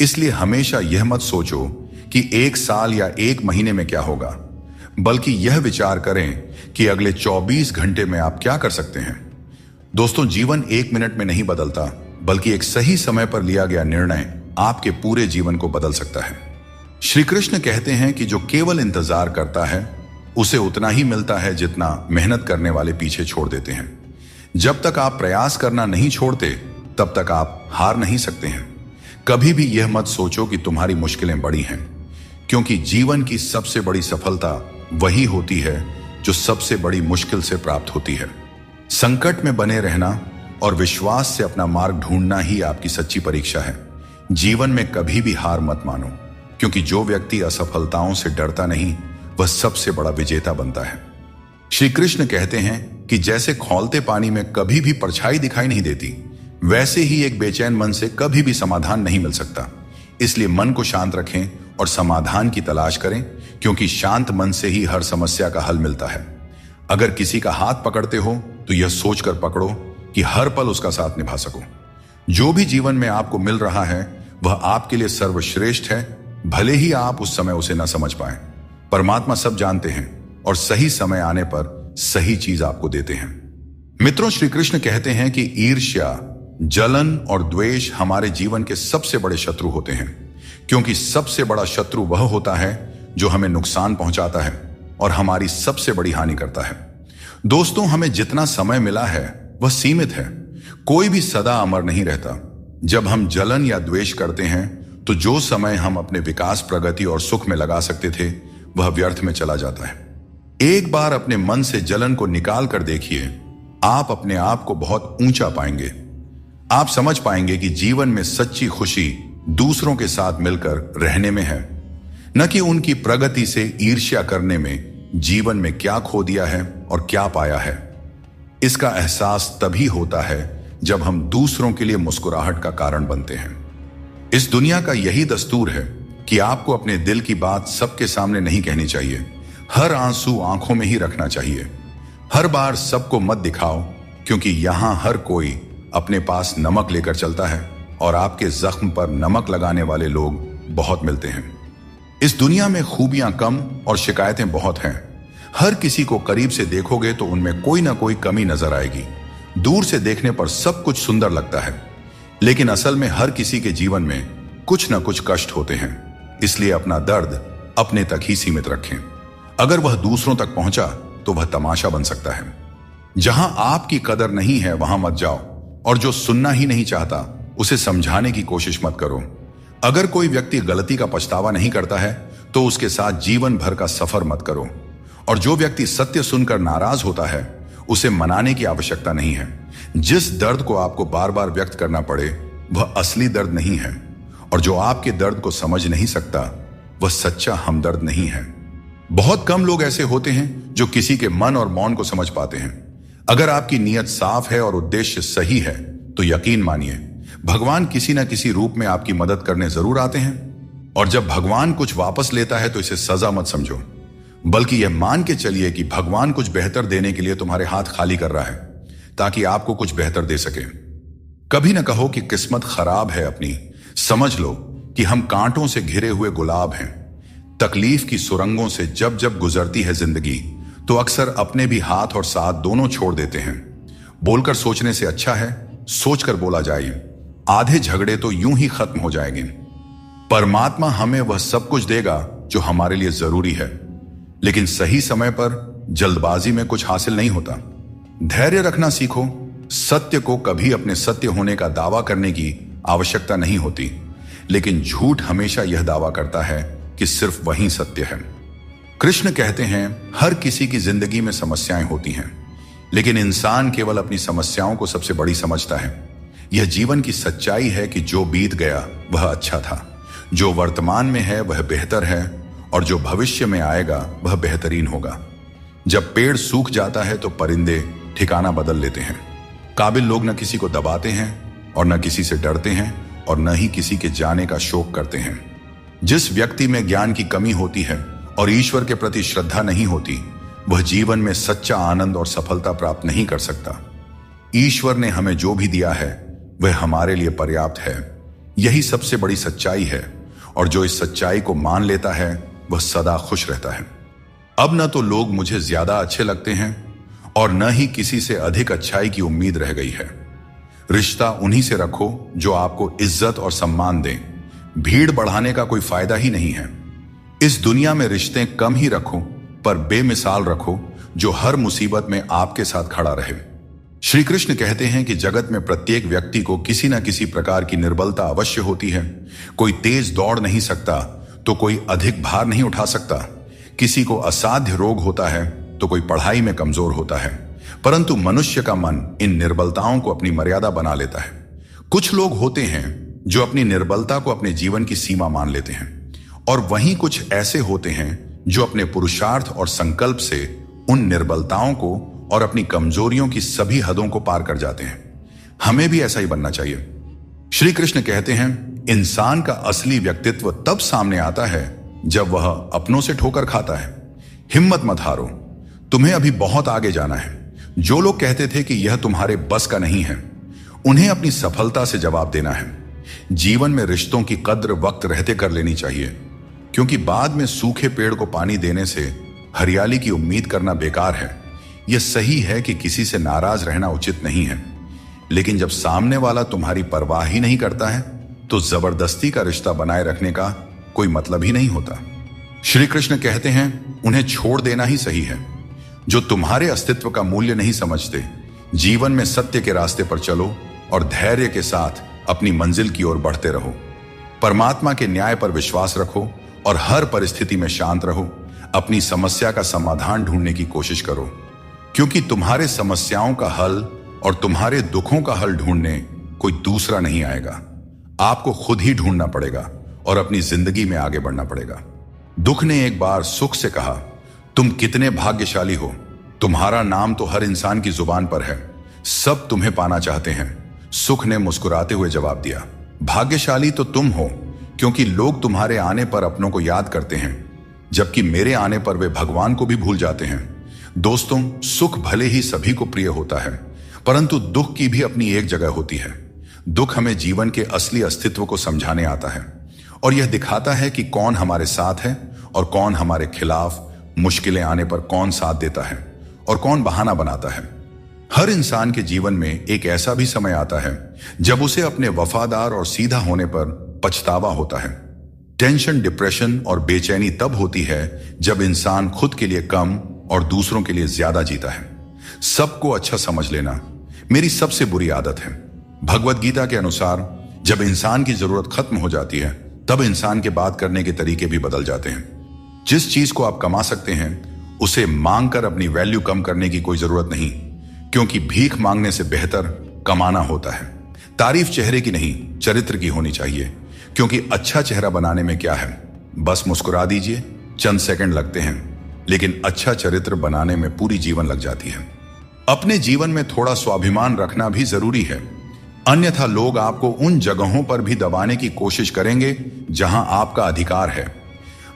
इसलिए हमेशा यह मत सोचो कि एक साल या एक महीने में क्या होगा, बल्कि यह विचार करें कि अगले 24 घंटे में आप क्या कर सकते हैं। दोस्तों, जीवन एक मिनट में नहीं बदलता, बल्कि एक सही समय पर लिया गया निर्णय आपके पूरे जीवन को बदल सकता है। श्री कृष्ण कहते हैं कि जो केवल इंतजार करता है उसे उतना ही मिलता है जितना मेहनत करने वाले पीछे छोड़ देते हैं। जब तक आप प्रयास करना नहीं छोड़ते तब तक आप हार नहीं सकते हैं। कभी भी यह मत सोचो कि तुम्हारी मुश्किलें बड़ी हैं, क्योंकि जीवन की सबसे बड़ी सफलता वही होती है जो सबसे बड़ी मुश्किल से प्राप्त होती है। संकट में बने रहना और विश्वास से अपना मार्ग ढूंढना ही आपकी सच्ची परीक्षा है। जीवन में कभी भी हार मत मानो, क्योंकि जो व्यक्ति असफलताओं से डरता नहीं वह सबसे बड़ा विजेता बनता है। श्री कृष्ण कहते हैं कि जैसे खौलते पानी में कभी भी परछाई दिखाई नहीं देती, वैसे ही एक बेचैन मन से कभी भी समाधान नहीं मिल सकता। इसलिए मन को शांत रखें और समाधान की तलाश करें, क्योंकि शांत मन से ही हर समस्या का हल मिलता है। अगर किसी का हाथ पकड़ते हो तो यह सोचकर पकड़ो कि हर पल उसका साथ निभा सको। जो भी जीवन में आपको मिल रहा है वह आपके लिए सर्वश्रेष्ठ है, भले ही आप उस समय उसे न समझ पाए। परमात्मा सब जानते हैं और सही समय आने पर सही चीज आपको देते हैं। मित्रों, श्री कृष्ण कहते हैं कि ईर्ष्या, जलन और द्वेष हमारे जीवन के सबसे बड़े शत्रु होते हैं, क्योंकि सबसे बड़ा शत्रु वह होता है जो हमें नुकसान पहुंचाता है और हमारी सबसे बड़ी हानि करता है। दोस्तों, हमें जितना समय मिला है वह सीमित है। कोई भी सदा अमर नहीं रहता। जब हम जलन या द्वेष करते हैं तो जो समय हम अपने विकास, प्रगति और सुख में लगा सकते थे वह व्यर्थ में चला जाता है। एक बार अपने मन से जलन को निकाल कर देखिए, आप अपने आप को बहुत ऊंचा पाएंगे। आप समझ पाएंगे कि जीवन में सच्ची खुशी दूसरों के साथ मिलकर रहने में है, न कि उनकी प्रगति से ईर्ष्या करने में। जीवन में क्या खो दिया है और क्या पाया है, इसका एहसास तभी होता है जब हम दूसरों के लिए मुस्कुराहट का कारण बनते हैं। इस दुनिया का यही दस्तूर है कि आपको अपने दिल की बात सबके सामने नहीं कहनी चाहिए। हर आंसू आंखों में ही रखना चाहिए। हर बार सबको मत दिखाओ, क्योंकि यहां हर कोई अपने पास नमक लेकर चलता है और आपके जख्म पर नमक लगाने वाले लोग बहुत मिलते हैं। इस दुनिया में खूबियां कम और शिकायतें बहुत हैं। हर किसी को करीब से देखोगे तो उनमें कोई ना कोई कमी नजर आएगी। दूर से देखने पर सब कुछ सुंदर लगता है, लेकिन असल में हर किसी के जीवन में कुछ ना कुछ कष्ट होते हैं। इसलिए अपना दर्द अपने तक ही सीमित रखें। अगर वह दूसरों तक पहुंचा तो वह तमाशा बन सकता है। जहां आपकी कदर नहीं है वहां मत जाओ, और जो सुनना ही नहीं चाहता उसे समझाने की कोशिश मत करो। अगर कोई व्यक्ति गलती का पछतावा नहीं करता है तो उसके साथ जीवन भर का सफर मत करो, और जो व्यक्ति सत्य सुनकर नाराज होता है उसे मनाने की आवश्यकता नहीं है। जिस दर्द को आपको बार बार व्यक्त करना पड़े वह असली दर्द नहीं है, और जो आपके दर्द को समझ नहीं सकता वह सच्चा हमदर्द नहीं है। बहुत कम लोग ऐसे होते हैं जो किसी के मन और मौन को समझ पाते हैं। अगर आपकी नीयत साफ है और उद्देश्य सही है तो यकीन मानिए भगवान किसी न किसी रूप में आपकी मदद करने जरूर आते हैं। और जब भगवान कुछ वापस लेता है तो इसे सजा मत समझो, बल्कि यह मान के चलिए कि भगवान कुछ बेहतर देने के लिए तुम्हारे हाथ खाली कर रहा है ताकि आपको कुछ बेहतर दे सके। कभी न कहो कि किस्मत खराब है अपनी, समझ लो कि हम कांटों से घिरे हुए गुलाब हैं। तकलीफ की सुरंगों से जब जब गुजरती है जिंदगी तो अक्सर अपने भी हाथ और साथ दोनों छोड़ देते हैं। बोलकर सोचने से अच्छा है सोचकर बोला जाए। आधे झगड़े तो यूं ही खत्म हो जाएंगे। परमात्मा हमें वह सब कुछ देगा जो हमारे लिए जरूरी है, लेकिन सही समय पर जल्दबाजी में कुछ हासिल नहीं होता। धैर्य रखना सीखो। सत्य को कभी अपने सत्य होने का दावा करने की आवश्यकता नहीं होती, लेकिन झूठ हमेशा यह दावा करता है कि सिर्फ वही सत्य है। कृष्ण कहते हैं हर किसी की जिंदगी में समस्याएं होती हैं, लेकिन इंसान केवल अपनी समस्याओं को सबसे बड़ी समझता है। यह जीवन की सच्चाई है कि जो बीत गया वह अच्छा था, जो वर्तमान में है वह बेहतर है, और जो भविष्य में आएगा वह बेहतरीन होगा। जब पेड़ सूख जाता है तो परिंदे ठिकाना बदल लेते हैं। काबिल लोग न किसी को दबाते हैं और न किसी से डरते हैं और न ही किसी के जाने का शोक करते हैं। जिस व्यक्ति में ज्ञान की कमी होती है और ईश्वर के प्रति श्रद्धा नहीं होती, वह जीवन में सच्चा आनंद और सफलता प्राप्त नहीं कर सकता। ईश्वर ने हमें जो भी दिया है वह हमारे लिए पर्याप्त है। यही सबसे बड़ी सच्चाई है, और जो इस सच्चाई को मान लेता है वह सदा खुश रहता है। अब न तो लोग मुझे ज्यादा अच्छे लगते हैं और न ही किसी से अधिक अच्छाई की उम्मीद रह गई है। रिश्ता उन्हीं से रखो जो आपको इज्जत और सम्मान दें। भीड़ बढ़ाने का कोई फायदा ही नहीं है। इस दुनिया में रिश्ते कम ही रखो, पर बेमिसाल रखो जो हर मुसीबत में आपके साथ खड़ा रहे। श्री कृष्ण कहते हैं कि जगत में प्रत्येक व्यक्ति को किसी न किसी प्रकार की निर्बलता अवश्य होती है। कोई तेज दौड़ नहीं सकता तो कोई अधिक भार नहीं उठा सकता। किसी को असाध्य रोग होता है तो कोई पढ़ाई में कमजोर होता है, परंतु मनुष्य का मन इन निर्बलताओं को अपनी मर्यादा बना लेता है। कुछ लोग होते हैं जो अपनी निर्बलता को अपने जीवन की सीमा मान लेते हैं, और वहीं कुछ ऐसे होते हैं जो अपने पुरुषार्थ और संकल्प से उन निर्बलताओं को और अपनी कमजोरियों की सभी हदों को पार कर जाते हैं। हमें भी ऐसा ही बनना चाहिए। श्री कृष्ण कहते हैं इंसान का असली व्यक्तित्व तब सामने आता है जब वह अपनों से ठोकर खाता है। हिम्मत मत हारो, तुम्हें अभी बहुत आगे जाना है। जो लोग कहते थे कि यह तुम्हारे बस का नहीं है, उन्हें अपनी सफलता से जवाब देना है। जीवन में रिश्तों की कद्र वक्त रहते कर लेनी चाहिए, क्योंकि बाद में सूखे पेड़ को पानी देने से हरियाली की उम्मीद करना बेकार है। यह सही है कि किसी से नाराज रहना उचित नहीं है, लेकिन जब सामने वाला तुम्हारी परवाह ही नहीं करता है तो जबरदस्ती का रिश्ता बनाए रखने का कोई मतलब ही नहीं होता। श्री कृष्ण कहते हैं उन्हें छोड़ देना ही सही है। जो तुम्हारे अस्तित्व का मूल्य नहीं समझते, जीवन में सत्य के रास्ते पर चलो और धैर्य के साथ अपनी मंजिल की ओर बढ़ते रहो। परमात्मा के न्याय पर विश्वास रखो और हर परिस्थिति में शांत रहो। अपनी समस्या का समाधान ढूंढने की कोशिश करो, क्योंकि तुम्हारे समस्याओं का हल और तुम्हारे दुखों का हल ढूंढने कोई दूसरा नहीं आएगा। आपको खुद ही ढूंढना पड़ेगा और अपनी जिंदगी में आगे बढ़ना पड़ेगा। दुख ने एक बार सुख से कहा, तुम कितने भाग्यशाली हो, तुम्हारा नाम तो हर इंसान की जुबान पर है, सब तुम्हें पाना चाहते हैं। सुख ने मुस्कुराते हुए जवाब दिया, भाग्यशाली तो तुम हो, क्योंकि लोग तुम्हारे आने पर अपनों को याद करते हैं, जबकि मेरे आने पर वे भगवान को भी भूल जाते हैं। दोस्तों, सुख भले ही सभी को प्रिय होता है, परंतु दुख की भी अपनी एक जगह होती है। दुख हमें जीवन के असली अस्तित्व को समझाने आता है और यह दिखाता है कि कौन हमारे साथ है और कौन हमारे खिलाफ। मुश्किलें आने पर कौन साथ देता है और कौन बहाना बनाता है। हर इंसान के जीवन में एक ऐसा भी समय आता है जब उसे अपने वफादार और सीधा होने पर पछतावा होता है। टेंशन, डिप्रेशन और बेचैनी तब होती है जब इंसान खुद के लिए कम और दूसरों के लिए ज्यादा जीता है। सबको अच्छा समझ लेना मेरी सबसे बुरी आदत है। भगवत गीता के अनुसार जब इंसान की जरूरत खत्म हो जाती है तब इंसान के बात करने के तरीके भी बदल जाते हैं। जिस चीज को आप कमा सकते हैं उसे मांगकर अपनी वैल्यू कम करने की कोई जरूरत नहीं, क्योंकि भीख मांगने से बेहतर कमाना होता है। तारीफ चेहरे की नहीं, चरित्र की होनी चाहिए, क्योंकि अच्छा चेहरा बनाने में क्या है, बस मुस्कुरा दीजिए, चंद सेकंड लगते हैं, लेकिन अच्छा चरित्र बनाने में पूरी जीवन लग जाती है। अपने जीवन में थोड़ा स्वाभिमान रखना भी जरूरी है, अन्यथा लोग आपको उन जगहों पर भी दबाने की कोशिश करेंगे जहां आपका अधिकार है।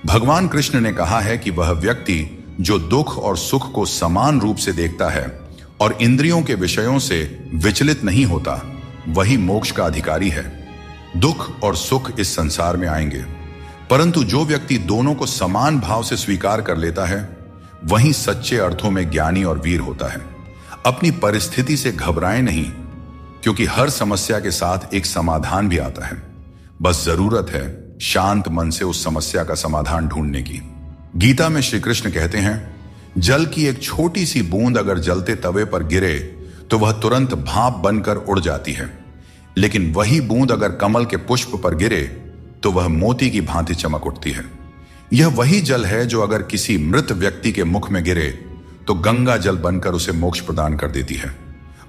भगवान कृष्ण ने कहा है कि वह व्यक्ति जो दुख और सुख को समान रूप से देखता है और इंद्रियों के विषयों से विचलित नहीं होता, वही मोक्ष का अधिकारी है। दुख और सुख इस संसार में आएंगे, परंतु जो व्यक्ति दोनों को समान भाव से स्वीकार कर लेता है, वही सच्चे अर्थों में ज्ञानी और वीर होता है। अपनी परिस्थिति से घबराएं नहीं, क्योंकि हर समस्या के साथ एक समाधान भी आता है। बस जरूरत है शांत मन से उस समस्या का समाधान ढूंढने की। गीता में श्री कृष्ण कहते हैं, जल की एक छोटी सी बूंद अगर जलते तवे पर गिरे तो वह तुरंत भाप बनकर उड़ जाती है, लेकिन वही बूंद अगर कमल के पुष्प पर गिरे तो वह मोती की भांति चमक उठती है। यह वही जल है जो अगर किसी मृत व्यक्ति के मुख में गिरे तो गंगा जल बनकर उसे मोक्ष प्रदान कर देती है,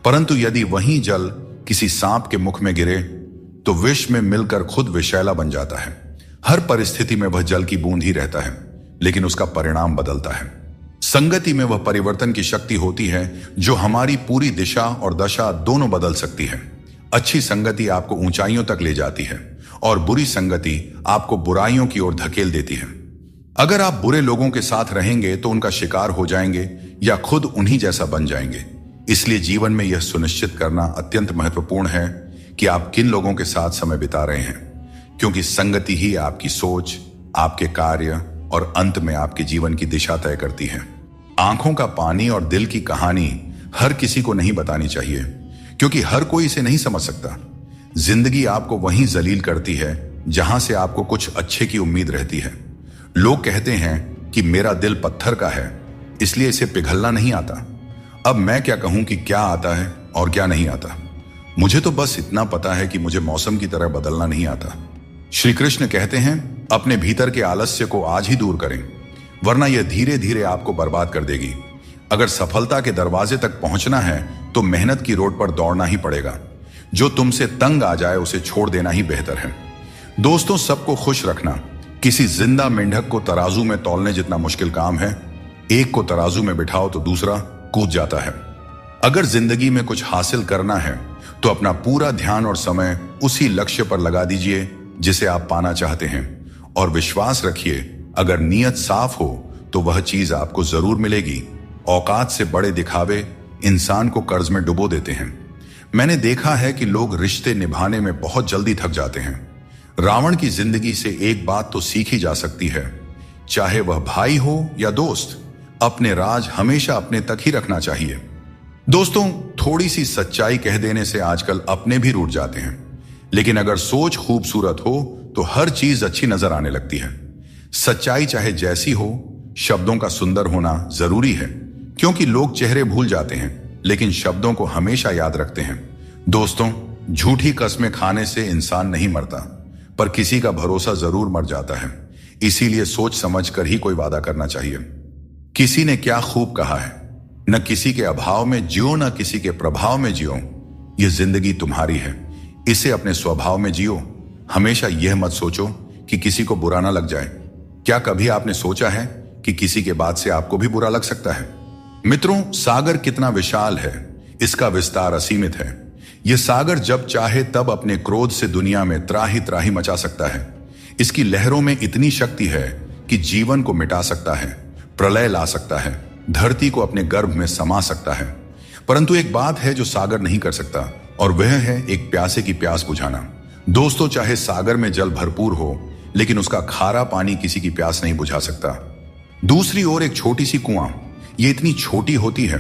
परंतु यदि वही जल किसी सांप के मुख में गिरे तो विष में मिलकर खुद विषैला बन जाता है। हर परिस्थिति में वह जल की बूंद ही रहता है, लेकिन उसका परिणाम बदलता है। संगति में वह परिवर्तन की शक्ति होती है जो हमारी पूरी दिशा और दशा दोनों बदल सकती है। अच्छी संगति आपको ऊंचाइयों तक ले जाती है और बुरी संगति आपको बुराइयों की ओर धकेल देती है। अगर आप बुरे लोगों के साथ रहेंगे तो उनका शिकार हो जाएंगे या खुद उन्हीं जैसा बन जाएंगे। इसलिए जीवन में यह सुनिश्चित करना अत्यंत महत्वपूर्ण है कि आप किन लोगों के साथ समय बिता रहे हैं, क्योंकि संगति ही आपकी सोच, आपके कार्य और अंत में आपके जीवन की दिशा तय करती है। आंखों का पानी और दिल की कहानी हर किसी को नहीं बतानी चाहिए, क्योंकि हर कोई इसे नहीं समझ सकता। जिंदगी आपको वहीं जलील करती है जहां से आपको कुछ अच्छे की उम्मीद रहती है। लोग कहते हैं कि मेरा दिल पत्थर का है, इसलिए इसे पिघलना नहीं आता। अब मैं क्या कहूं कि क्या आता है और क्या नहीं आता। मुझे तो बस इतना पता है कि मुझे मौसम की तरह बदलना नहीं आता। श्री कृष्ण कहते हैं, अपने भीतर के आलस्य को आज ही दूर करें, वरना यह धीरे धीरे आपको बर्बाद कर देगी। अगर सफलता के दरवाजे तक पहुंचना है तो मेहनत की रोड पर दौड़ना ही पड़ेगा। जो तुमसे तंग आ जाए उसे छोड़ देना ही बेहतर है। दोस्तों, सबको खुश रखना किसी जिंदा मेंढक को तराजू में तौलने जितना मुश्किल काम है। एक को तराजू में बिठाओ तो दूसरा कूद जाता है। अगर जिंदगी में कुछ हासिल करना है तो अपना पूरा ध्यान और समय उसी लक्ष्य पर लगा दीजिए जिसे आप पाना चाहते हैं, और विश्वास रखिए, अगर नीयत साफ हो तो वह चीज आपको जरूर मिलेगी। औकात से बड़े दिखावे इंसान को कर्ज में डुबो देते हैं। मैंने देखा है कि लोग रिश्ते निभाने में बहुत जल्दी थक जाते हैं। रावण की जिंदगी से एक बात तो सीखी जा सकती है, चाहे वह भाई हो या दोस्त, अपने राज हमेशा अपने तक ही रखना चाहिए। दोस्तों, थोड़ी सी सच्चाई कह देने से आजकल अपने भी रूठ जाते हैं, लेकिन अगर सोच खूबसूरत हो तो हर चीज अच्छी नजर आने लगती है। सच्चाई चाहे जैसी हो, शब्दों का सुंदर होना जरूरी है, क्योंकि लोग चेहरे भूल जाते हैं लेकिन शब्दों को हमेशा याद रखते हैं। दोस्तों, झूठी कस्में खाने से इंसान नहीं मरता, पर किसी का भरोसा जरूर मर जाता है। इसीलिए सोच समझ कर ही कोई वादा करना चाहिए। किसी ने क्या खूब कहा है, न किसी के अभाव में जियो न किसी के प्रभाव में जियो। यह जिंदगी तुम्हारी है, इसे अपने स्वभाव में जियो। हमेशा यह मत सोचो कि किसी को बुरा ना लग जाए। क्या कभी आपने सोचा है कि किसी के बात से आपको भी बुरा लग सकता है? मित्रों, सागर कितना विशाल है, इसका विस्तार असीमित है। यह सागर जब चाहे तब अपने क्रोध से दुनिया में त्राही त्राही मचा सकता है। इसकी लहरों में इतनी शक्ति है कि जीवन को मिटा सकता है, प्रलय ला सकता है, धरती को अपने गर्भ में समा सकता है। परंतु एक बात है जो सागर नहीं कर सकता, और वह है एक प्यासे की प्यास बुझाना। दोस्तों, चाहे सागर में जल भरपूर हो, लेकिन उसका खारा पानी किसी की प्यास नहीं बुझा सकता। दूसरी ओर एक छोटी सी कुआं, ये इतनी छोटी होती है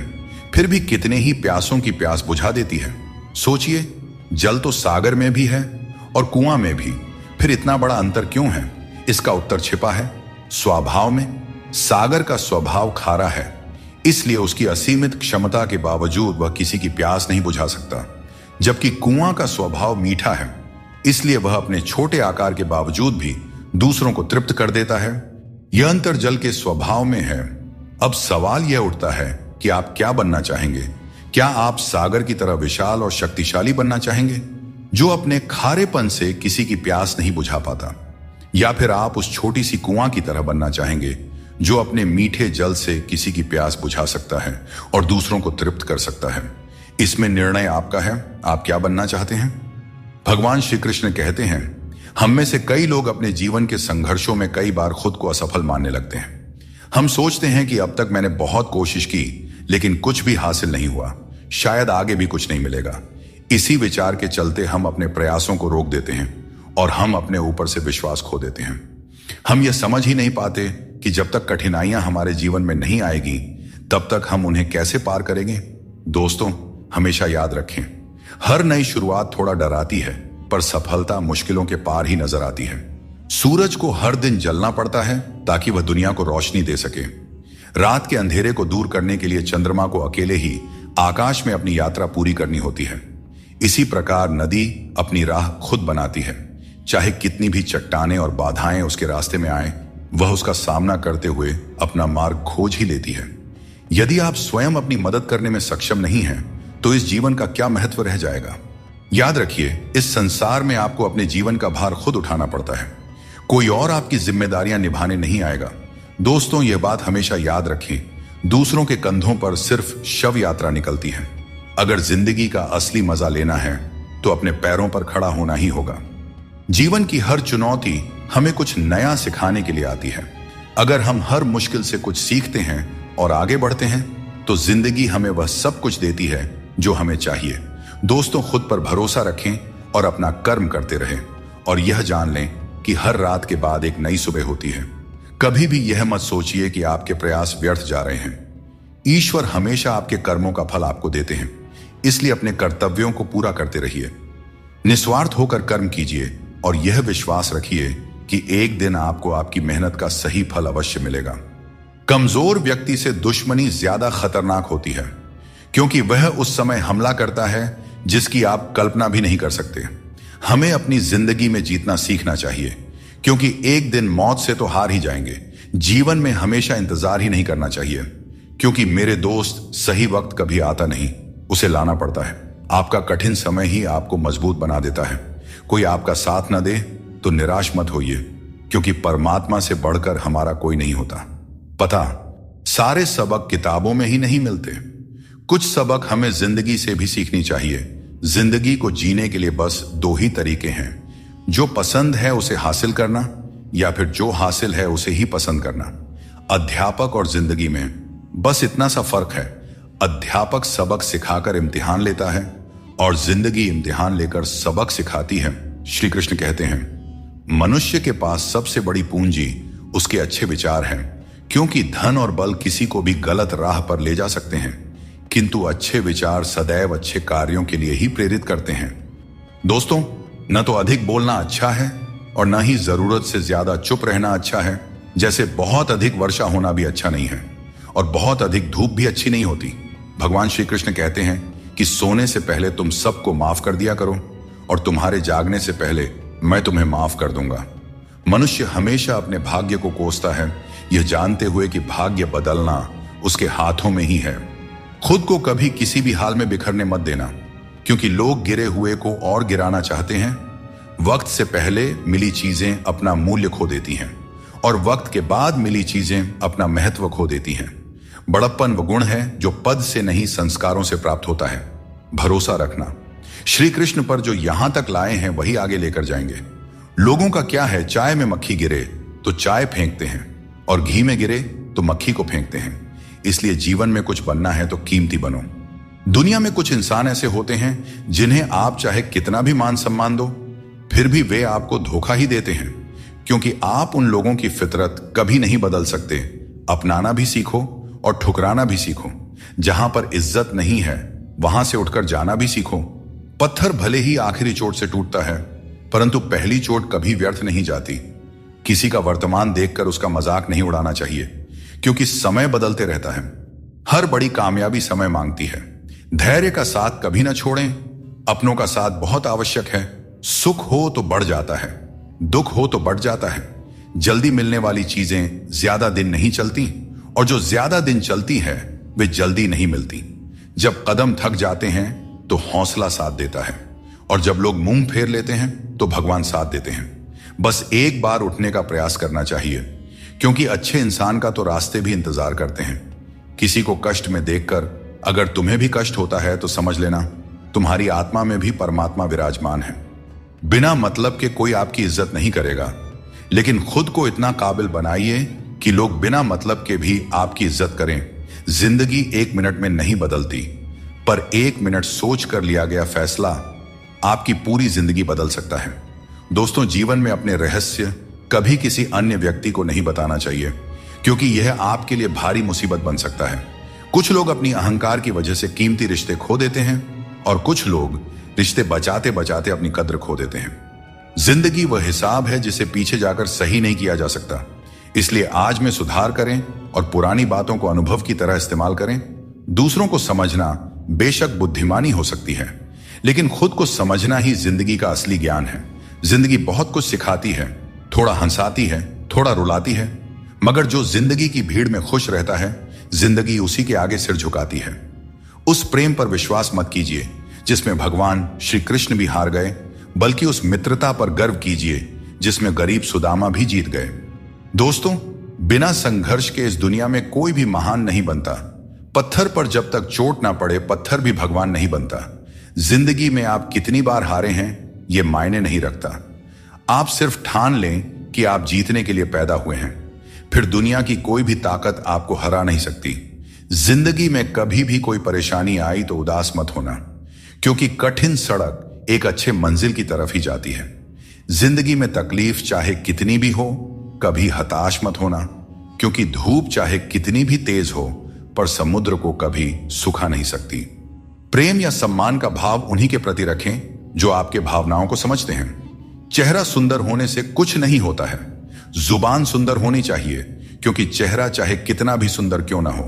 फिर भी कितने ही प्यासों की प्यास बुझा देती है। सोचिए, जल तो सागर में भी है और कुआं में भी, फिर इतना बड़ा अंतर क्यों है? इसका उत्तर छिपा है स्वभाव में। सागर का स्वभाव खारा है, इसलिए उसकी असीमित क्षमता के बावजूद वह किसी की प्यास नहीं बुझा सकता, जबकि कुआं का स्वभाव मीठा है, इसलिए वह अपने छोटे आकार के बावजूद भी दूसरों को तृप्त कर देता है। यह अंतर जल के स्वभाव में है। अब सवाल यह उठता है कि आप क्या बनना चाहेंगे? क्या आप सागर की तरह विशाल और शक्तिशाली बनना चाहेंगे, जो अपने खारेपन से किसी की प्यास नहीं बुझा पाता, या फिर आप उस छोटी सी कुआं की तरह बनना चाहेंगे जो अपने मीठे जल से किसी की प्यास बुझा सकता है और दूसरों को तृप्त कर सकता है। इसमें निर्णय आपका है, आप क्या बनना चाहते हैं। भगवान श्री कृष्ण कहते हैं, हम में से कई लोग अपने जीवन के संघर्षों में कई बार खुद को असफल मानने लगते हैं। हम सोचते हैं कि अब तक मैंने बहुत कोशिश की लेकिन कुछ भी हासिल नहीं हुआ, शायद आगे भी कुछ नहीं मिलेगा। इसी विचार के चलते हम अपने प्रयासों को रोक देते हैं और हम अपने ऊपर से विश्वास खो देते हैं। हम यह समझ ही नहीं पाते कि जब तक कठिनाइयां हमारे जीवन में नहीं आएगी तब तक हम उन्हें कैसे पार करेंगे। दोस्तों, हमेशा याद रखें, हर नई शुरुआत थोड़ा डराती है पर सफलता मुश्किलों के पार ही नजर आती है। सूरज को हर दिन जलना पड़ता है ताकि वह दुनिया को रोशनी दे सके। रात के अंधेरे को दूर करने के लिए चंद्रमा को अकेले ही आकाश में अपनी यात्रा पूरी करनी होती है। इसी प्रकार नदी अपनी राह खुद बनाती है। चाहे कितनी भी चट्टानें और बाधाएं उसके रास्ते में आए, वह उसका सामना करते हुए अपना मार्ग खोज ही लेती है। यदि आप स्वयं अपनी मदद करने में सक्षम नहीं हैं, तो इस जीवन का क्या महत्व रह जाएगा। याद रखिए, इस संसार में आपको अपने जीवन का भार खुद उठाना पड़ता है, कोई और आपकी जिम्मेदारियां निभाने नहीं आएगा। दोस्तों, यह बात हमेशा याद रखें, दूसरों के कंधों पर सिर्फ शव यात्रा निकलती है। अगर जिंदगी का असली मजा लेना है तो अपने पैरों पर खड़ा होना ही होगा। जीवन की हर चुनौती हमें कुछ नया सिखाने के लिए आती है। अगर हम हर मुश्किल से कुछ सीखते हैं और आगे बढ़ते हैं तो जिंदगी हमें वह सब कुछ देती है जो हमें चाहिए। दोस्तों, खुद पर भरोसा रखें और अपना कर्म करते रहें और यह जान लें कि हर रात के बाद एक नई सुबह होती है। कभी भी यह मत सोचिए कि आपके प्रयास व्यर्थ जा रहे हैं। ईश्वर हमेशा आपके कर्मों का फल आपको देते हैं, इसलिए अपने कर्तव्यों को पूरा करते रहिए। निस्वार्थ होकर कर्म कीजिए और यह विश्वास रखिए कि एक दिन आपको आपकी मेहनत का सही फल अवश्य मिलेगा। कमजोर व्यक्ति से दुश्मनी ज्यादा खतरनाक होती है क्योंकि वह उस समय हमला करता है जिसकी आप कल्पना भी नहीं कर सकते। हमें अपनी जिंदगी में जीतना सीखना चाहिए क्योंकि एक दिन मौत से तो हार ही जाएंगे। जीवन में हमेशा इंतजार ही नहीं करना चाहिए क्योंकि मेरे दोस्त, सही वक्त कभी आता नहीं, उसे लाना पड़ता है। आपका कठिन समय ही आपको मजबूत बना देता है। कोई आपका साथ न दे तो निराश मत होइए क्योंकि परमात्मा से बढ़कर हमारा कोई नहीं होता। पता, सारे सबक किताबों में ही नहीं मिलते। कुछ सबक हमें जिंदगी से भी सीखनी चाहिए। जिंदगी को जीने के लिए बस दो ही तरीके हैं, जो पसंद है उसे हासिल करना या फिर जो हासिल है उसे ही पसंद करना। अध्यापक और जिंदगी में बस इतना सा फर्क है, अध्यापक सबक सिखाकर इम्तिहान लेता है और जिंदगी इम्तिहान लेकर सबक सिखाती है। श्री कृष्ण कहते हैं, मनुष्य के पास सबसे बड़ी पूंजी उसके अच्छे विचार हैं, क्योंकि धन और बल किसी को भी गलत राह पर ले जा सकते हैं, किंतु अच्छे विचार सदैव अच्छे कार्यों के लिए ही प्रेरित करते हैं। दोस्तों, न तो अधिक बोलना अच्छा है और न ही जरूरत से ज्यादा चुप रहना अच्छा है। जैसे बहुत अधिक वर्षा होना भी अच्छा नहीं है और बहुत अधिक धूप भी अच्छी नहीं होती। भगवान श्री कृष्ण कहते हैं कि सोने से पहले तुम सबको माफ कर दिया करो और तुम्हारे जागने से पहले मैं तुम्हें माफ कर दूंगा। मनुष्य हमेशा अपने भाग्य को कोसता है, यह जानते हुए कि भाग्य बदलना उसके हाथों में ही है। खुद को कभी किसी भी हाल में बिखरने मत देना, क्योंकि लोग गिरे हुए को और गिराना चाहते हैं। वक्त से पहले मिली चीजें अपना मूल्य खो देती हैं और वक्त के बाद मिली चीजें अपना महत्व खो देती हैं। बड़प्पन वो गुण है जो पद से नहीं संस्कारों से प्राप्त होता है। भरोसा रखना, श्री कृष्ण पर जो यहां तक लाए हैं वही आगे लेकर जाएंगे। लोगों का क्या है, चाय में मक्खी गिरे तो चाय फेंकते हैं और घी में गिरे तो मक्खी को फेंकते हैं। इसलिए जीवन में कुछ बनना है तो कीमती बनो। दुनिया में कुछ इंसान ऐसे होते हैं जिन्हें आप चाहे कितना भी मान सम्मान दो, फिर भी वे आपको धोखा ही देते हैं, क्योंकि आप उन लोगों की फितरत कभी नहीं बदल सकते। अपनाना भी सीखो और ठुकराना भी सीखो। जहां पर इज्जत नहीं है वहां से उठकर जाना भी सीखो। पत्थर भले ही आखिरी चोट से टूटता है, परंतु पहली चोट कभी व्यर्थ नहीं जाती। किसी का वर्तमान देखकर उसका मजाक नहीं उड़ाना चाहिए, क्योंकि समय बदलते रहता है। हर बड़ी कामयाबी समय मांगती है। धैर्य का साथ कभी ना छोड़ें। अपनों का साथ बहुत आवश्यक है। सुख हो तो बढ़ जाता है, दुख हो तो बढ़ जाता है। जल्दी मिलने वाली चीजें ज्यादा दिन नहीं चलती और जो ज्यादा दिन चलती है वे जल्दी नहीं मिलती। जब कदम थक जाते हैं तो हौसला साथ देता है और जब लोग मुंह फेर लेते हैं तो भगवान साथ देते हैं। बस एक बार उठने का प्रयास करना चाहिए, क्योंकि अच्छे इंसान का तो रास्ते भी इंतजार करते हैं। किसी को कष्ट में देखकर अगर तुम्हें भी कष्ट होता है तो समझ लेना तुम्हारी आत्मा में भी परमात्मा विराजमान है। बिना मतलब के कोई आपकी इज्जत नहीं करेगा, लेकिन खुद को इतना काबिल बनाइए कि लोग बिना मतलब के भी आपकी इज्जत करें। जिंदगी 1 मिनट में नहीं बदलती, पर 1 मिनट सोच कर लिया गया फैसला आपकी पूरी जिंदगी बदल सकता है। दोस्तों, जीवन में अपने रहस्य कभी किसी अन्य व्यक्ति को नहीं बताना चाहिए, क्योंकि यह आपके लिए भारी मुसीबत बन सकता है। कुछ लोग अपनी अहंकार की वजह से कीमती रिश्ते खो देते हैं और कुछ लोग रिश्ते बचाते बचाते अपनी कद्र खो देते हैं। जिंदगी वह हिसाब है जिसे पीछे जाकर सही नहीं किया जा सकता। इसलिए आज में सुधार करें और पुरानी बातों को अनुभव की तरह इस्तेमाल करें। दूसरों को समझना बेशक बुद्धिमानी हो सकती है, लेकिन खुद को समझना ही जिंदगी का असली ज्ञान है। जिंदगी बहुत कुछ सिखाती है, थोड़ा हंसाती है, थोड़ा रुलाती है, मगर जो जिंदगी की भीड़ में खुश रहता है, जिंदगी उसी के आगे सिर झुकाती है। उस प्रेम पर विश्वास मत कीजिए जिसमें भगवान श्री कृष्ण भी हार गए, बल्कि उस मित्रता पर गर्व कीजिए जिसमें गरीब सुदामा भी जीत गए। दोस्तों, बिना संघर्ष के इस दुनिया में कोई भी महान नहीं बनता। पत्थर पर जब तक चोट ना पड़े, पत्थर भी भगवान नहीं बनता। जिंदगी में आप कितनी बार हारे हैं ये मायने नहीं रखता। आप सिर्फ ठान लें कि आप जीतने के लिए पैदा हुए हैं, फिर दुनिया की कोई भी ताकत आपको हरा नहीं सकती। जिंदगी में कभी भी कोई परेशानी आई तो उदास मत होना, क्योंकि कठिन सड़क एक अच्छे मंजिल की तरफ ही जाती है। जिंदगी में तकलीफ चाहे कितनी भी हो, कभी हताश मत होना, क्योंकि धूप चाहे कितनी भी तेज हो, पर समुद्र को कभी सुखा नहीं सकती। प्रेम या सम्मान का भाव उन्हीं के प्रति रखें जो आपके भावनाओं को समझते हैं। चेहरा सुंदर होने से कुछ नहीं होता है, जुबान सुंदर होनी चाहिए, क्योंकि चेहरा चाहे कितना भी सुंदर क्यों ना हो,